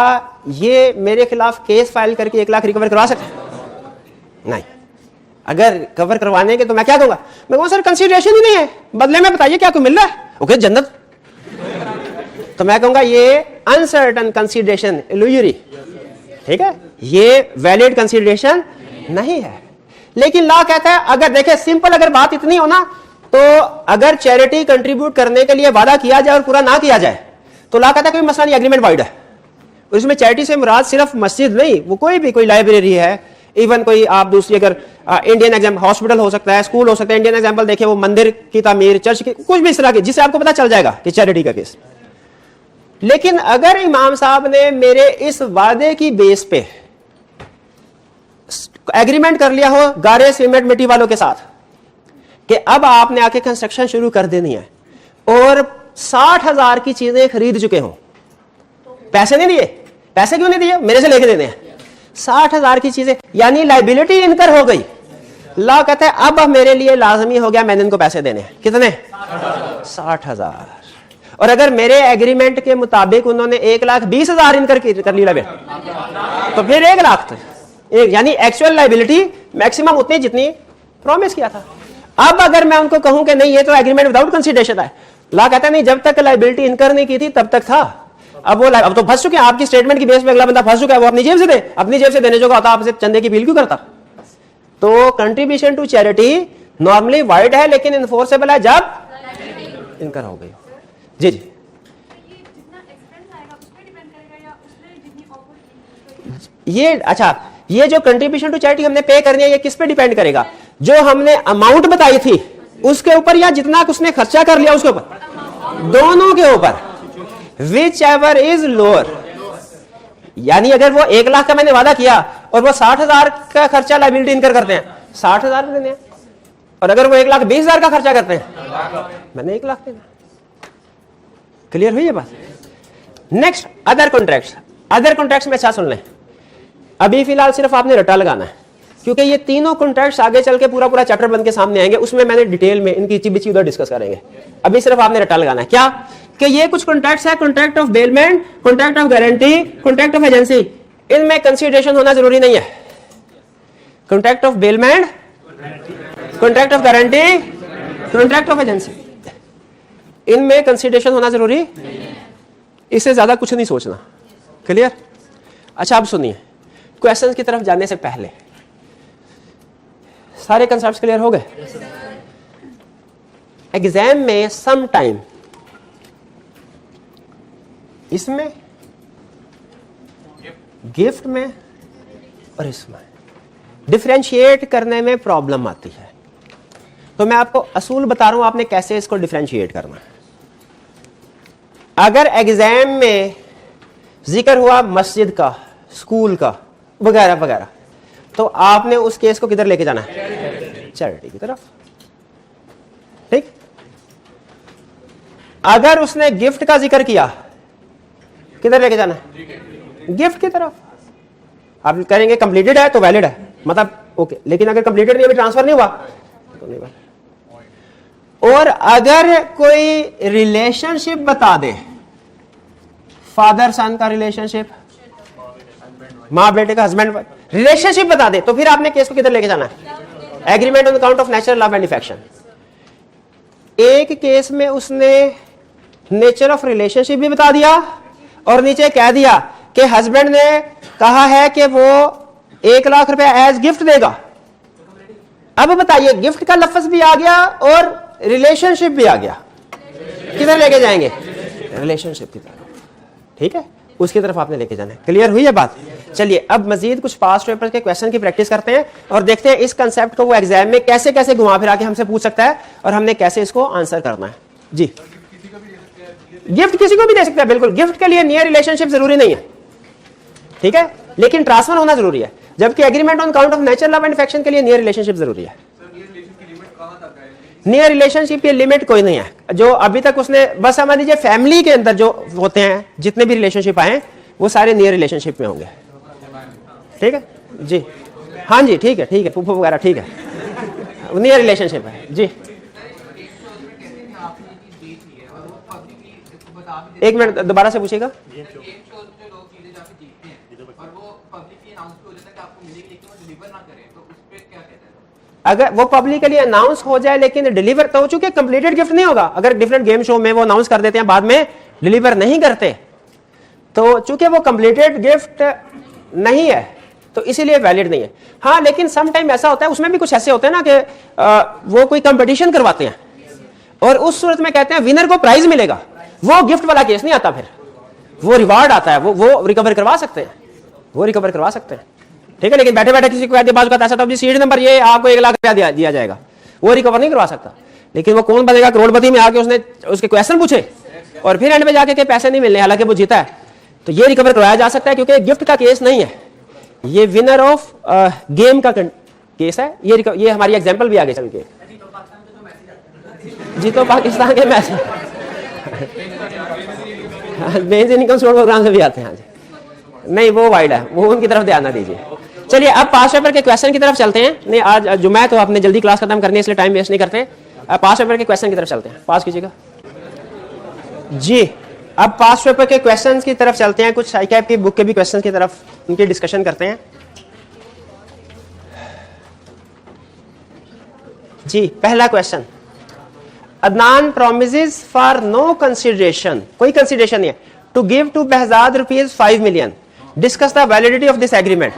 ये मेरे खिलाफ केस फाइल करके 1 लाख रिकवर करवा सकते? नहीं। अगर कवर करवाने के तो मैं क्या कहूंगा? मैं कहूँ सर कंसीडरेशन ही नहीं है, बदले में बताइए क्या कुछ मिल रहा है? ओके जन्नत। तो मैं कहूंगा ये अनसर्टन कंसीडरेशन, इल्यूजरी, ठीक है, ये वैलिड कंसीडरेशन नहीं है। लेकिन लॉ कहता है अगर देखे सिंपल, अगर बात इतनी हो ना, तो अगर चैरिटी कंट्रीब्यूट करने के लिए वादा किया जाए और पूरा ना किया जाए तो लॉ कहता है कोई मसला नहीं, एग्रीमेंट वाइड है। उसमें चैरिटी से मुराद सिर्फ मस्जिद नहीं, वो कोई भी, कोई लाइब्रेरी है, इवन कोई आप दूसरी अगर इंडियन एग्जाम्पल, हॉस्पिटल हो सकता है, स्कूल हो सकता है, इंडियन एग्जाम्पल देखिए वो मंदिर की तामीर, चर्च की, कुछ भी इस तरह की जिससे आपको पता चल जाएगा कि चैरिटी का केस। लेकिन अगर इमाम साहब ने मेरे इस वादे की बेस पे एग्रीमेंट कर लिया हो गारे सीमेंट मिट्टी वालों के साथ कि अब आपने आके कंस्ट्रक्शन शुरू कर देनी है और 60,000 की चीजें खरीद चुके हो, पैसे नहीं दिए, पैसे क्यों नहीं दिए? मेरे से लेके देने हैं। 60,000 की चीजें, यानी लाइबिलिटी इनकर हो गई, लॉ कहता है अब मेरे लिए लाजमी हो गया मैंने इनको पैसे देने हैं। कितने? 60,000। और अगर मेरे एग्रीमेंट के मुताबिक उन्होंने 1,20,000 इनकर कर लिया तो फिर 1 लाख थे, यानी एक्चुअल लाइबिलिटी मैक्सिमम उतनी जितनी प्रॉमिस किया था। अब अगर मैं उनको कहूं कि नहीं ये तो एग्रीमेंट विदाउट कंसीडरेशन है, लॉ कहता है नहीं जब तक लाइबिलिटी इनकर नहीं की थी तब तक था। अब तो फंस चुके हैं आपकी स्टेटमेंट की बेस पे, अगला बंदा फंस चुका है, वो अपनी जेब से दे, अपनी जेब से देने जो होता आपसे चंदे की अपील क्यों करता? तो contribution to charity normally void है लेकिन इन्फोर्सेबल है जब इनकर हो गई। जी जी ये अच्छा, ये जो कंट्रीब्यूशन टू चैरिटी हमने पे करनी है ये किस पे डिपेंड करेगा? जो हमने अमाउंट बताई थी उसके ऊपर या जितना उसने खर्चा कर लिया उसके ऊपर? दोनों के ऊपर, विच एवर इज लोअर। यानी अगर वो 1 लाख का मैंने वादा किया और वो 60,000 का खर्चा लाइबिलिटी इनकर करते हैं, 60,000 देने हैं, और अगर वो 1,20,000 का खर्चा करते हैं मैंने 1 लाख देना। क्लियर हुई ये बात? Next other contracts. Other contracts में अच्छा सुन लें, अभी फिलहाल सिर्फ आपने रट्टा लगाना है क्योंकि ये तीनों कॉन्ट्रैक्ट्स आगे चल के पूरा पूरा चैप्टर बन के सामने आएंगे, उसमें मैंने डिटेल में इनकी चिबिची उधर डिस्कस करेंगे। अभी सिर्फ आपने रट्टा लगाना है क्या कि ये कुछ कॉन्ट्रैक्ट्स है, contract of bailment, contract of guarantee, contract of agency, इनमें कंसीडरेशन होना जरूरी नहीं है। Contract of bailment, contract of guarantee, contract of agency, इनमें कंसीडरेशन होना जरूरी, इससे ज्यादा कुछ नहीं सोचना। क्लियर? अच्छा अब सुनिए, क्वेश्चंस की तरफ जाने से पहले सारे कंसेप्ट्स क्लियर हो गए? एग्जाम में सम टाइम इसमें, गिफ्ट में और इसमें डिफरेंशिएट करने में प्रॉब्लम आती है। तो मैं आपको असूल बता रहा हूं आपने कैसे इसको डिफरेंशिएट करना है। अगर एग्जाम में जिक्र हुआ मस्जिद का, स्कूल का वगैरह वगैरह, तो आपने उस केस को किधर लेके जाना है? चैरिटी की तरफ। ठीक? अगर उसने गिफ्ट का जिक्र किया, किधर लेके जाना है? गिफ्ट की तरफ। आप करेंगे कंप्लीटेड है तो वैलिड है, मतलब ओके, लेकिन अगर कंप्लीटेड नहीं, अभी ट्रांसफर नहीं हुआ तो नहीं वैलिड। और अगर कोई रिलेशनशिप बता दे, फादर सन का रिलेशनशिप, माँ बेटे का, हस्बैंड रिलेशनशिप बता दे, तो फिर आपने केस को किधर लेके जाना है? Agreement on account of natural love and affection. एक केस में उसने नेचर ऑफ रिलेशनशिप भी बता दिया और नीचे कह दिया कि हस्बैंड ने कहा है कि वो 1 लाख रुपया एज गिफ्ट देगा। अब बताइए, गिफ्ट का लफ्ज भी आ गया और रिलेशनशिप भी आ गया, किधर लेके जाएंगे? रिलेशनशिप की तरफ। ठीक है, उसकी तरफ आपने लेके जाना है। क्लियर हुई है बात? चलिए अब मजीद कुछ पास्ट पेपर के क्वेश्चन की प्रैक्टिस करते हैं और देखते हैं इस कंसेप्ट को वो एग्जाम में कैसे कैसे घुमा फिरा के हमसे पूछ सकता है और हमने कैसे इसको आंसर करना है। जी, गिफ्ट किसी को भी दे सकता है, बिल्कुल। गिफ्ट के लिए नियर रिलेशनशिप जरूरी नहीं है, ठीक है, लेकिन ट्रांसफर होना जरूरी है, जबकि agreement on account of natural love and affection के लिए नियर रिलेशनशिप जरूरी है। नियर रिलेशनशिप की लिमिट कोई नहीं है, जो अभी तक उसने, बस समझ लीजिए फैमिली के अंदर जो होते हैं जितने भी रिलेशनशिप आए वो सारे नियर रिलेशनशिप में होंगे। ठीक है जी, हाँ जी, ठीक है, ठीक है, फूफू वगैरह, ठीक है, नियर रिलेशनशिप है जी। एक मिनट दोबारा से पूछिएगा। अगर वो पब्लिकली अनाउंस हो जाए लेकिन डिलीवर, तो चूंकि कंप्लीटेड गिफ्ट नहीं होगा, अगर डिफरेंट गेम शो में वो अनाउंस कर देते हैं बाद में डिलीवर नहीं करते, तो चूंकि वो कंप्लीटेड गिफ्ट नहीं है तो इसीलिए वैलिड नहीं है। हाँ, लेकिन सम टाइम ऐसा होता है, उसमें भी कुछ ऐसे होते हैं ना कि वो कोई कंपटीशन करवाते हैं और उस सूरत में कहते हैं विनर को प्राइज मिलेगा, वो गिफ्ट वाला केस नहीं आता, फिर वो रिवार्ड आता है, वो रिकवर करवा सकते हैं, वो रिकवर करवा सकते हैं। ठीक है, लेकिन बैठे बैठे किसी को बाजू का ऐसा तो सीट नंबर ये आपको 1 लाख रुपया दिया जाएगा, वो रिकवर नहीं करवा सकता। लेकिन वो कौन बनेगा करोड़पति में आके उसने उसके क्वेश्चन पूछे और फिर एंड में जाके के पैसे नहीं मिलने, हालांकि वो जीता है, तो ये रिकवर करवाया जा सकता है क्योंकि गिफ्ट का केस नहीं है, ये विनर ऑफ गेम का केस है। ये हमारी एग्जांपल भी आगे चल के, जी तो पाकिस्तान के match bench income source program से भी आते हैं। नहीं, वो वाइड है, वो उनकी तरफ ध्यान ना दीजिए। चलिए अब पास पेपर के क्वेश्चन की तरफ चलते हैं। नहीं आज जुम्मा है तो आपने जल्दी क्लास खत्म करनी है इसलिए टाइम वेस्ट नहीं करते। अब पास पेपर के क्वेश्चन की तरफ चलते हैं। पास कीजिएगा जी। अब पास पेपर के क्वेश्चंस की तरफ चलते हैं। कुछ साइकैप की बुक के भी क्वेश्चंस की तरफ उनकी डिस्कशन करते हैं। जी पहला question, Adnan promises for no consideration, कोई कंसिडरेशन नहीं है, to give to behzad ₹5 million, discuss the validity of this agreement.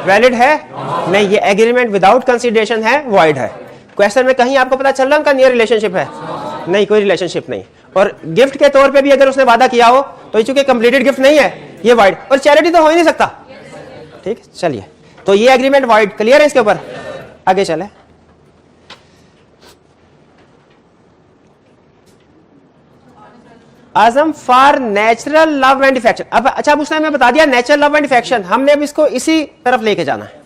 Valid है? नहीं, ये एग्रीमेंट विदाउट कंसिडरेशन है, वॉइड है। क्वेश्चन में कहीं आपको पता चल रहा है उनका नियर रिलेशनशिप है? नहीं, कोई रिलेशनशिप नहीं। और गिफ्ट के तौर पे भी अगर उसने वादा किया हो तो ये चूंकि कंप्लीटेड गिफ्ट नहीं है, ये वॉइड। और चैरिटी तो हो ही नहीं सकता। ठीक, चलिए तो ये एग्रीमेंट वॉइड। क्लियर है इसके ऊपर? आगे चले। Azam for natural love and affection. अब अच्छा उसने हमें बता दिया नेचुरल लव एंड अफेक्शन, हमने अब इसको इसी तरफ लेके जाना है।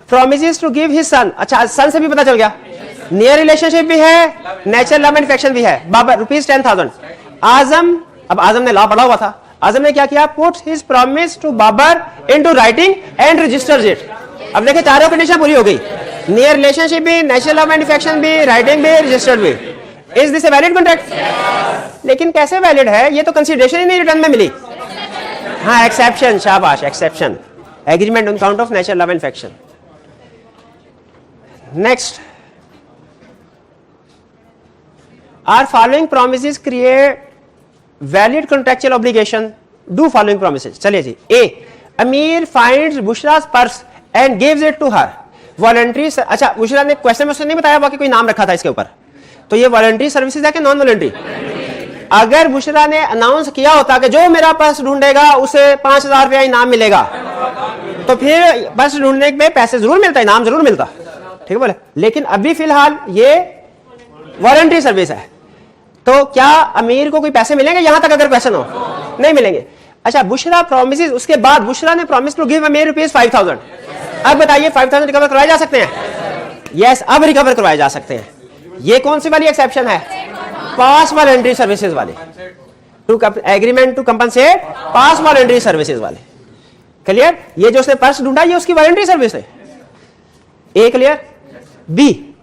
Promises to give his son, अच्छा सन से भी पता चल गया, नियर रिलेशनशिप भी है, नेचुरल लव एंड अफेक्शन भी है। बाबर ₹10,000। आजम, अब आजम ने लॉ पढ़ा हुआ था, आजम ने क्या किया? Put his promise to Babar into writing and registers it. अब देखिए चारों कंडीशन पूरी हो गई, नियर रिलेशनशिप भी, नेचुरल लव एंड अफेक्शन भी, राइटिंग भी, रजिस्टर्ड भी। Is this a valid contract? लेकिन कैसे वैलिड है? ये तो कंसीडरेशन ही नहीं रिटर्न में मिली। हाँ एक्सेप्शन, शाबाश, exception, agreement on count of natural love and affection. Next, are following promises create valid contractual obligation? Do following promises. चलिए जी। A, Amir finds Bushra's purse and gives it to her voluntary. अच्छा बुशरा ने question में उसने नहीं बताया, बाकी कोई नाम रखा था इसके ऊपर, तो ये वॉलंटरी सर्विसेज है कि नॉन वॉलंटरी? अगर बुशरा ने अनाउंस किया होता कि जो मेरा पर्स ढूंढेगा उसे ₹5,000 इनाम मिलेगा, तो फिर पर्स ढूंढने पे पैसे जरूर मिलता, इनाम जरूर मिलता। ठीक बोले? लेकिन अभी फिलहाल ये वॉलंटरी सर्विस है, तो क्या अमीर को कोई पैसे मिलेंगे? यहां तक अगर क्वेश्चन हो, नहीं मिलेंगे। अच्छा बुशरा प्रोमिसेस, उसके बाद बुशरा ने प्रॉमिस टू गिव अमीर ₹5,000। अब बताइए 5,000 रिकवर करवाए जा सकते हैं? यस, अब रिकवर करवाए जा सकते हैं। ये कौन सी वाली एक्सेप्शन है? पास वॉलंटरी सर्विसेज वाली, to agreement to compensate past voluntary services वाले। क्लियर? ये जो उसने पर्स ढूंढा ये उसकी वॉलंटरी सर्विस है। ए क्लियर? बी,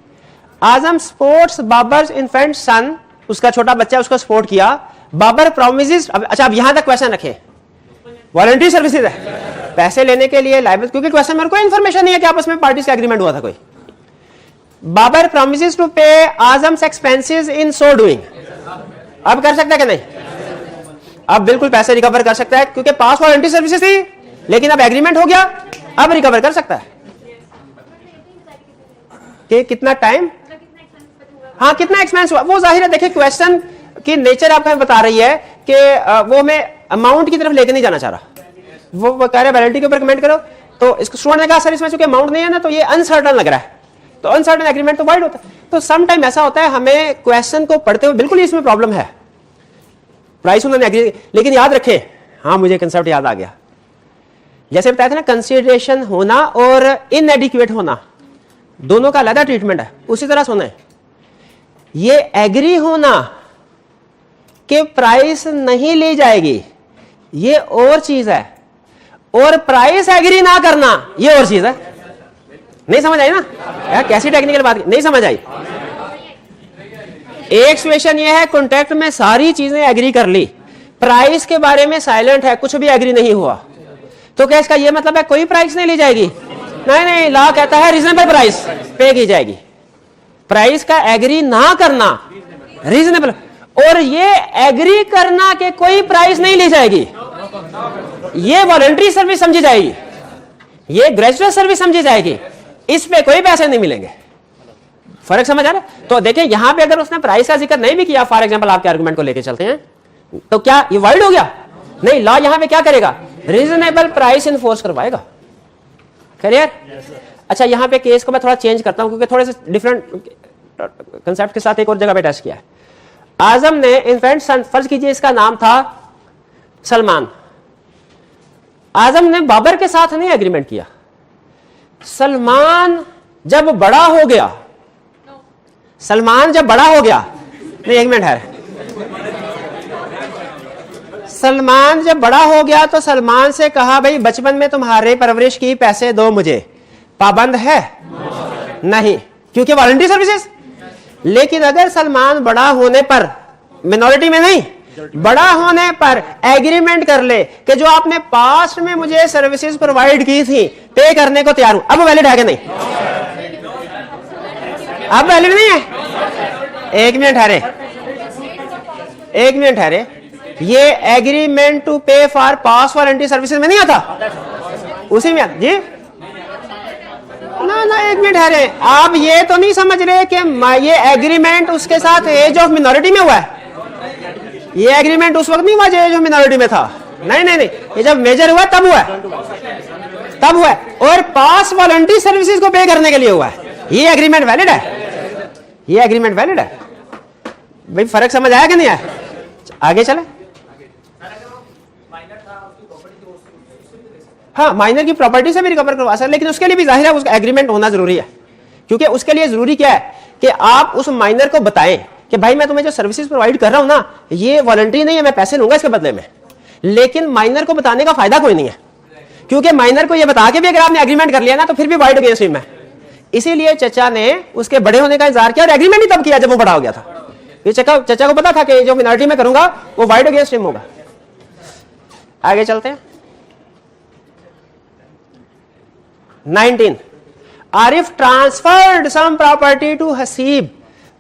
आजम स्पोर्ट्स बाबर्स इन्फेंट सन, उसका छोटा बच्चा, उसको सपोर्ट किया। बाबर प्रोमिसेस, अच्छा अब यहां तक क्वेश्चन रखे, वॉलंटरी सर्विसेज है, पैसे लेने के लिए लाइबल, क्योंकि क्वेश्चन में कोई इंफॉर्मेशन नहीं है कि आपस में पार्टीज का एग्रीमेंट हुआ था कोई। Babar promises to pay Azam's expenses in so doing। अब कर सकता है कि नहीं? अब बिल्कुल पैसे रिकवर कर सकता है, क्योंकि पास वॉलंटरी सर्विसेज थी, लेकिन अब एग्रीमेंट हो गया, अब रिकवर कर सकता है। कि कितना टाइम, हाँ कितना एक्सपेंस हुआ, वो जाहिर है। देखिए क्वेश्चन की नेचर आपको बता रही है कि वो हमें अमाउंट की तरफ लेके नहीं जाना चाह रहा, वो कह रहे वैलिडिटी के ऊपर कमेंट करो। तो इसको स्टूडेंट ने कहा सर इसमें चूंकि अमाउंट नहीं है ना, तो ये अनसर्टन लग रहा है, तो अनसर्टन एग्रीमेंट तो वाइड होता है। तो सम टाइम ऐसा होता है हमें क्वेश्चन को पढ़ते हुए बिल्कुल इसमें प्रॉब्लम है, प्राइस उन्होंने एग्री, लेकिन याद रखें, हाँ मुझे कंसेप्ट याद आ गया, जैसे बताया था ना कंसिडरेशन होना और इनएडिक्वेट होना दोनों का अलग ट्रीटमेंट है, उसी तरह से होना है। ये एग्री होना कि प्राइस नहीं ली जाएगी ये और चीज है, और प्राइस एग्री ना करना ये और चीज है। नहीं समझ आई ना यार, कैसी टेक्निकल बात, नहीं समझ आई। एक सिचुएशन ये है कॉन्ट्रैक्ट में सारी चीजें एग्री कर ली, प्राइस के बारे में साइलेंट है, कुछ भी एग्री नहीं हुआ, तो क्या इसका ये मतलब है कोई प्राइस नहीं ली जाएगी? नहीं नहीं, लॉ कहता है रीजनेबल प्राइस पे की जाएगी। प्राइस का एग्री ना करना रीजनेबल, और ये एग्री करना कि कोई प्राइस नहीं ली जाएगी ये वॉलंटरी सर्विस समझी जाएगी, ये ग्रेजुएट सर्विस समझी जाएगी, इस पे कोई पैसे नहीं मिलेंगे। फर्क समझ आ रहा है? तो देखिए यहां पे अगर उसने प्राइस का जिक्र नहीं भी किया, फॉर एग्जांपल आपके आर्गुमेंट को लेके चलते हैं, तो क्या ये वाइड हो गया? नहीं, लॉ यहां पे क्या करेगा? रीजनेबल प्राइस इन्फोर्स करवाएगा। क्लियर? अच्छा यहां पे केस को मैं थोड़ा चेंज करता हूं, क्योंकि थोड़े से डिफरेंट कंसेप्ट के साथ एक और जगह पे टेस्ट किया है। आजम ने इन्फेंट सन, फर्ज कीजिए इसका नाम था सलमान, आजम ने बाबर के साथ नहीं एग्रीमेंट किया, सलमान जब बड़ा हो गया, सलमान जब बड़ा हो गया, नहीं एक मिनट है, सलमान जब बड़ा हो गया तो सलमान से कहा भाई बचपन में तुम्हारे परवरिश की पैसे दो मुझे, पाबंद है? नहीं, क्योंकि वॉलंटरी सर्विसेज। लेकिन अगर सलमान बड़ा होने पर, मिनॉरिटी में नहीं, बड़ा होने पर एग्रीमेंट कर ले कि जो आपने पास्ट में मुझे सर्विसेज प्रोवाइड की थी पे करने को तैयार हूं, अब वैलिड है कि नहीं? अब वैलिड नहीं है। एक मिनट ठहरे, एक मिनट ठहरे, ये एग्रीमेंट टू पे फॉर पास्ट वॉलंटरी सर्विसेज में नहीं आता? उसी में जी ना, एक मिनट ठहरे, आप ये तो नहीं समझ रहे कि ये एग्रीमेंट उसके साथ एज ऑफ मिनॉरिटी में हुआ है? ये एग्रीमेंट उस वक्त नहीं हुआ जो एज ऑफ मिनॉरिटी में था। नहीं नहीं नहीं, ये जब मेजर हुआ तब हुआ है, तब हुआ है, और पास वॉलंटरी सर्विसेज को पे करने के लिए हुआ है। ये एग्रीमेंट वैलिड है, ये एग्रीमेंट वैलिड है। भाई फर्क समझ आया कि नहीं आया? आगे चले। हाँ, माइनर की प्रॉपर्टी से भी रिकवर करवा सकते, लेकिन उसके लिए भी जाहिर है उसका एग्रीमेंट होना जरूरी है। क्योंकि उसके लिए जरूरी क्या है कि आप उस माइनर को बताएं कि भाई मैं तुम्हें जो सर्विसेज प्रोवाइड कर रहा हूं ना, ये वॉलंटरी नहीं है, मैं पैसे लूंगा इसके बदले में। लेकिन माइनर को बताने का फायदा कोई नहीं है, क्योंकि माइनर को यह बता के भी अगर आपने एग्रीमेंट कर लिया ना तो फिर भी वाइड अगेंस्ट हिम है। इसीलिए चचा ने उसके बड़े होने का इंतजार किया और एग्रीमेंट ही तब किया जब वो बड़ा हो गया था। ये चचा को पता था कि जो मिनॉरिटी में करूंगा वो वाइड अगेंस्ट हिम होगा। आगे चलते हैं। 19. Arif transferred some property to Hasib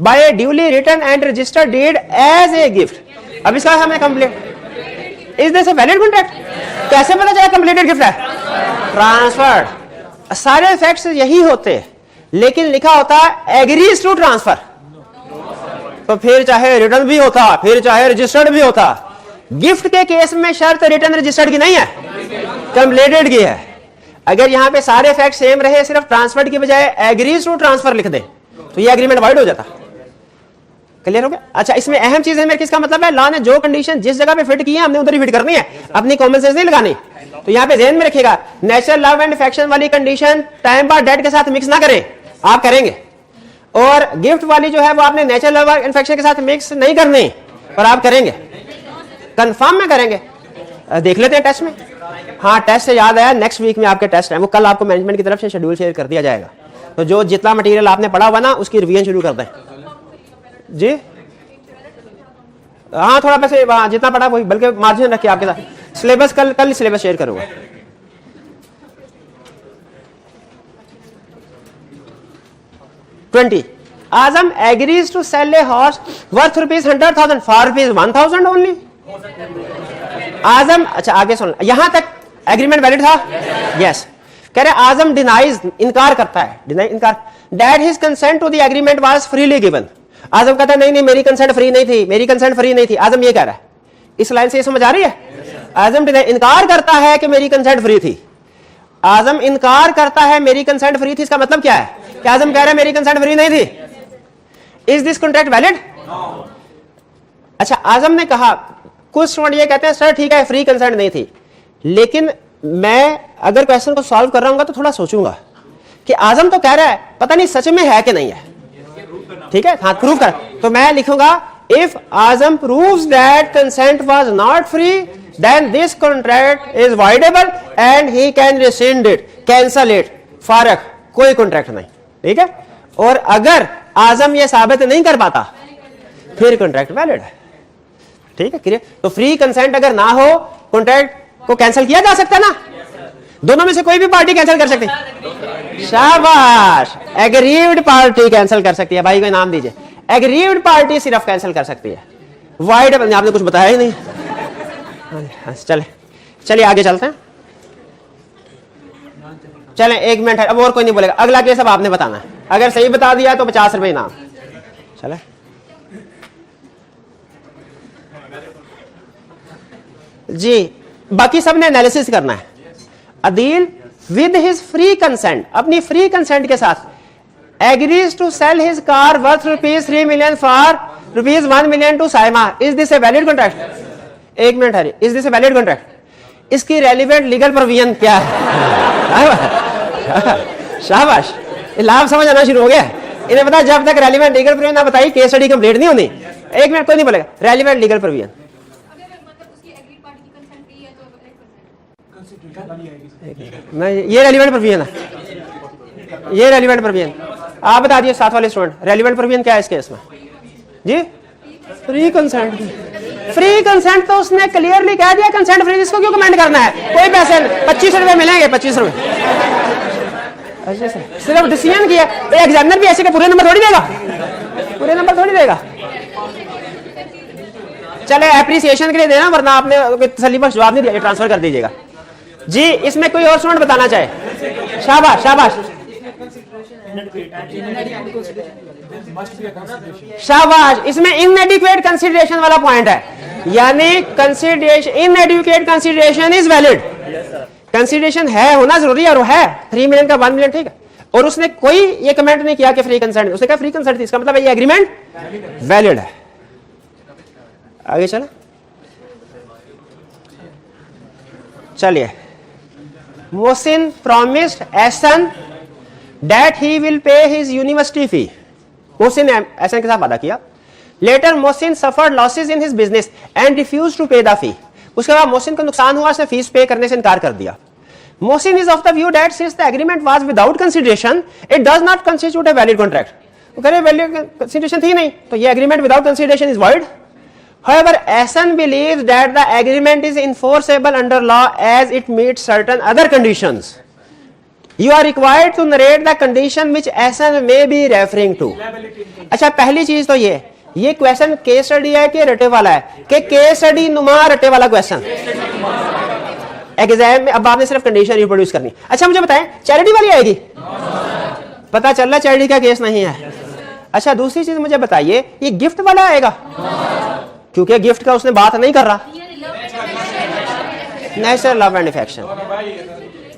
by a duly written and registered deed as a gift. अब इसका हमने complete, is this a valid contract? कैसे पता चला कंप्लीटेड गिफ्ट है? ट्रांसफर्ड। सारे फैक्ट्स यही होते, लेकिन लिखा होता है एग्रीज टू ट्रांसफर। तो फिर चाहे रिटर्न भी होता, फिर चाहे रजिस्टर्ड भी होता। गिफ्ट के केस में शर्त रिटर्न रजिस्टर्ड की नहीं है, कंप्लीटेड की है। अगर यहां पे सारे फैक्ट सेम रहे, सिर्फ ट्रांसफर्ड की बजाय एग्रीज टू ट्रांसफर लिख दे तो ये एग्रीमेंट वाइड हो जाता। क्लियर हो गया? अच्छा, इसमें अहम चीज है मेरे, किसका मतलब है, लॉ ने जो कंडीशन जिस जगह पे फिट की है हमने उधर ही फिट करनी है, अपनी कॉमन सेंस नहीं लगानी। तो यहाँ पे ध्यान में रखिएगा, नेचुरल लव एंड अफेक्शन वाली कंडीशन टाइम बार डेट के साथ मिक्स ना करें, आप करेंगे। और गिफ्ट वाली जो है वो आपने नेचुरल लव एंड अफेक्शन के साथ मिक्स नहीं करनी, और आप करेंगे, कंफर्म में करेंगे। देख लेते हैं टेस्ट में। हाँ, टेस्ट से याद आया, नेक्स्ट वीक में आपके टेस्ट है, वो कल आपको मैनेजमेंट की तरफ से शेड्यूल शेयर कर दिया जाएगा। तो जो जितना मटेरियल आपने पढ़ा हुआ ना उसकी रिवीजन शुरू कर दें जी। हाँ, थोड़ा पैसे जितना पढ़ा वही, बल्कि मार्जिन रखिए आपके साथ। सिलेबस कल सिलेबस शेयर करूंगा। Azam agrees to sell a horse worth ₹100,000 for ₹1,000 only. Azam, अच्छा आगे सुन, यहां तक एग्रीमेंट वैलिड था? यस। कह रहे आजम डिनाइज, इनकार करता है, इनकार, that his consent to the agreement was freely given. Azam कहता है नहीं नहीं, मेरी कंसेंट फ्री नहीं थी, मेरी कंसेंट फ्री नहीं थी। आजम ये कह रहा है, इस लाइन से ये समझ आ रही है? आजम इनकार करता है कि मेरी कंसेंट फ्री थी। आजम इनकार करता है मेरी कंसेंट फ्री थी, इसका मतलब क्या है कि आजम कह रहा है मेरी कंसेंट फ्री नहीं थी। Is this contract valid? अच्छा, आजम ने कहा, कुछ स्टूडेंट ये कहते हैं सर ठीक है फ्री कंसेंट नहीं थी, लेकिन मैं अगर क्वेश्चन को सॉल्व कर रहा हूं तो थोड़ा सोचूंगा कि आजम तो कह रहा है, पता नहीं सच में है कि नहीं है। ठीक है, हाँ प्रूव कर। तो मैं लिखूंगा if Azam proves that consent was not free then this contract is voidable and he can rescind it, cancel it. फारक, कोई कॉन्ट्रैक्ट नहीं। ठीक है, और अगर आजम ये साबित नहीं कर पाता फिर कॉन्ट्रैक्ट वैलिड है। ठीक है, क्लियर? तो फ्री कंसेंट अगर ना हो, कॉन्ट्रैक्ट को कैंसिल किया जा सकता है ना, दोनों में से कोई भी पार्टी कैंसिल कर सकती है। शाबाश, एग्रीव्ड पार्टी कैंसिल कर सकती है। भाई को इनाम दीजिए। एग्रीव्ड पार्टी सिर्फ कैंसिल कर सकती है, वाइड आपने कुछ बताया ही नहीं। चलिए आगे चलते हैं। चलें, 1 मिनट है, अब और कोई नहीं बोलेगा। अगला केस अब आपने बताना है, अगर सही बता दिया तो 50 रुपए इनाम। चले जी, बाकी सबने एनालिसिस करना है। Adeel with his free consent, अपनी फ्री कंसेंट के साथ agrees to sell his car worth ₹3 million for ₹1 million to Saima. Is this a valid contract? 1 minute है, is this a valid contract? इसकी रेलिवेंट लीगल प्रोविजन क्या है? शाबाश, लाभ समझ आना शुरू हो गया। इन्हें पता, जब तक रेलिवेंट लीगल प्रोविजन ना बताई केस स्टडी कंप्लीट नहीं होनी। 1 मिनट, कोई नहीं बोलेगा। रेलिवेंट लीगल प्रोविजन नहीं, ये रेलिवेंट प्रोविजन है, ये रेलिवेंट प्रोविजन। आप बता दिए साथ वाले स्टूडेंट, रेलिवेंट प्रोविजन क्या है इस केस में जी? Free consent. फ्री कंसेंट तो उसने क्लियरली कह दिया कंसेंट फ्री, इसको क्यों कमेंट करना है? कोई पैसे 25 रुपए मिलेंगे, 25 रुपए। अच्छा सर, सिर्फ डिसीजन किया, एग्जामिनर भी ऐसे के पूरे नंबर थोड़ी देगा, पूरे नंबर थोड़ी देगा। चले एप्रिसिएशन के लिए देना, वरना आपने तसल्ली बख्श जवाब नहीं दिया, ट्रांसफर कर दीजिएगा जी। इसमें कोई और स्टूडेंट बताना चाहे? शाबाश शाबाश शाबाश। इसमें इनएडिक्वेट कंसीडरेशन वाला पॉइंट है, यानी consideration, इनएडिक्वेट consideration is valid. Consideration है, होना जरूरी है, और है 3 मिलियन का 1 मिलियन, ठीक है। और उसने कोई ये कमेंट नहीं किया कि फ्री कंसेंट, उसने कहा फ्री कंसेंट थी, इसका मतलब ये एग्रीमेंट वैलिड है। आगे चला, चलिए। Mohsin promised Ehsan that he will pay his university fee. Mohsin ने एहसन के साथ वादा किया। Later Mohsin suffered losses in his business and refused to pay the fee. उसके बाद मोहसिन को नुकसान हुआ, उसने फीस पे करने से इनकार कर दिया। Mohsin is of the view that since the agreement was without consideration, it does not constitute a valid contract. वो कह रहे valid consideration थी नहीं, तो ये agreement without consideration is void. However, Ehsan believes that the agreement is enforceable under law as it meets certain other conditions. You are required to narrate the condition which Ehsan may be referring to. अच्छा, पहली चीज तो ये question case study है कि रटे वाला है? कि केस स्टडी नुमा रटे वाला क्वेश्चन एग्जाम में। अब आपने सिर्फ कंडीशन रिप्रोड्यूस करनी। अच्छा मुझे बताएं, चैरिटी वाली आएगी? पता चल रहा चैरिटी का केस नहीं है। अच्छा, दूसरी चीज मुझे बताइए, ये गिफ्ट वाला आएगा? क्योंकि गिफ्ट का उसने बात नहीं कर रहा। नेचुरल लव एंड अफेक्शन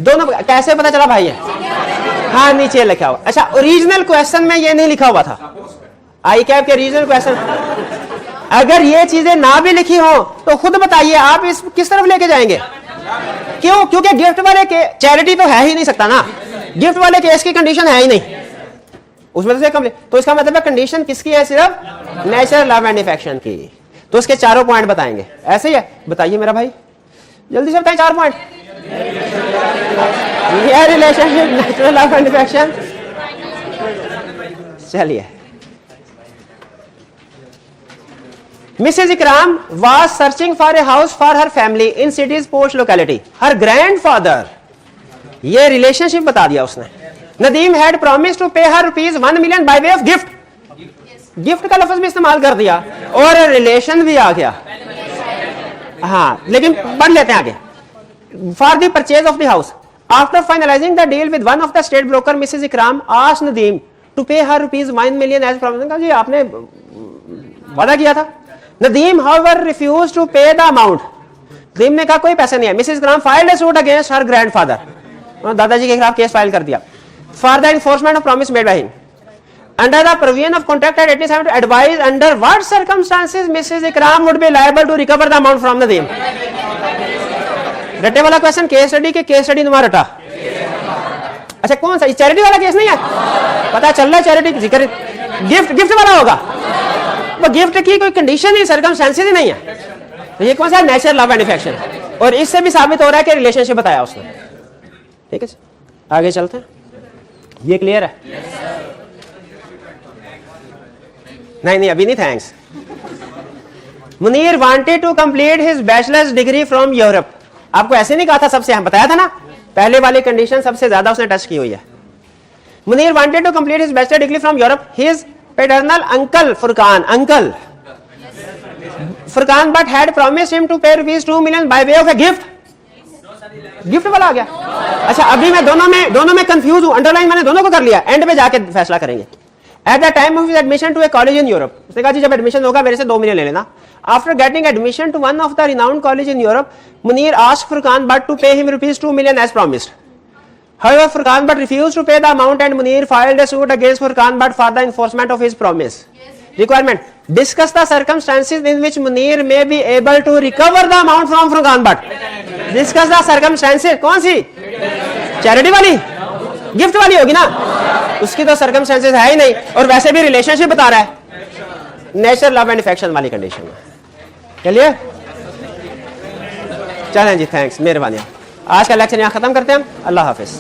दोनों कैसे पता चला भाई? है हाँ, नीचे लिखा हुआ। अच्छा, ओरिजिनल क्वेश्चन में ये नहीं लिखा हुआ था, आई कैप के ओरिजिनल क्वेश्चन। अगर ये चीजें ना भी लिखी हो तो खुद बताइए आप इस किस तरफ लेके जाएंगे? क्यों? क्योंकि गिफ्ट वाले के चैरिटी तो है ही नहीं सकता ना, गिफ्ट वाले केस की कंडीशन है ही नहीं उसमें से कम। तो इसका मतलब है कंडीशन किसकी है? सिर्फ नेचुरल लव एंड अफेक्शन की। तो इसके चारों पॉइंट बताएंगे, ऐसे ही है? बताइए मेरा भाई, जल्दी से बताइए 4 पॉइंट। ये relationship natural love and affection. चलिए, Mrs. Ikram was searching for a house for her family in city's posh locality. Her grandfather, ये रिलेशनशिप बता दिया उसने। Nadeem had promised to pay her ₹1 million by way of gift. Gift का लफ्ज भी इस्तेमाल कर दिया और रिलेशन भी आ गया। हाँ, लेकिन पढ़ लेते हैं आगे। For the purchase of the house, after finalizing the deal with one of the state broker, Mrs. Ikram asked Nadeem to pay her ₹1 million as promised. जी आपने वादा किया था। Nadeem, however, refused to pay the amount. Nadeem ने कहा कोई पैसा नहीं है। Mrs. Ikram filed a suit against her grandfather. दादाजी के खिलाफ केस फाइल कर दिया। For the enforcement of promise made by him. Under the provision of contract at 87 to advise under what circumstances Mrs. Ikram would be liable to recover the amount from Nadeem. रटे वाला question case study के case study नुमा रटा। अच्छा, कौन सा? Charity वाला case नहीं है? पता चल रहा है चैरिटी जिक्र गिफ्ट वाला होगा। वो गिफ्ट की कोई कंडीशन ही, सर्कमस्टेंसेस ही नहीं है। तो ये कौन सा? Natural love and affection. और इससे भी साबित हो रहा है कि रिलेशनशिप बताया उसने। ठीक है, आगे चलते हैं। ये क्लियर है? नहीं अभी नहीं, thanks. Munir wanted to complete his bachelors degree from Europe. आपको ऐसे नहीं कहा था सबसे, हम बताया था ना, पहले वाली कंडीशन सबसे ज्यादा उसने टच की हुई है। Munir wanted to complete his bachelor degree from Europe. His paternal uncle Furqan but had promised him to pay ₹2 million by way of a gift. Gift वाला आ गया। अच्छा, अभी मैं दोनों में कंफ्यूज हूं, अंडरलाइन मैंने दोनों को कर लिया, एंड में जाके फैसला करेंगे। At the time of his admission to a college in Europe, उसने कहा जी जब एडमिशन होगा मेरे से 2 million ले लेना। After getting admission to one of the renowned college in Europe, Munir asked Furqan Bhatt to pay him ₹2 million as promised. However, Furqan Bhatt refused to pay the amount and Munir filed a suit against Furqan Bhatt for the enforcement of his promise. Requirement: discuss the circumstances in which Munir may be able to recover the amount from Furqan Bhatt. Discuss the circumstances, कौन सी? Charity वाली? Gift वाली होगी ना, उसकी तो circumstances है ही नहीं, और वैसे भी रिलेशनशिप बता रहा है नेचुरल लव एंड अफेक्शन वाली कंडीशन में। चलिए, चलें जी, थैंक्स, मेहरबानी। आज का लेक्चर यहाँ खत्म करते हैं हम। अल्लाह हाफिज।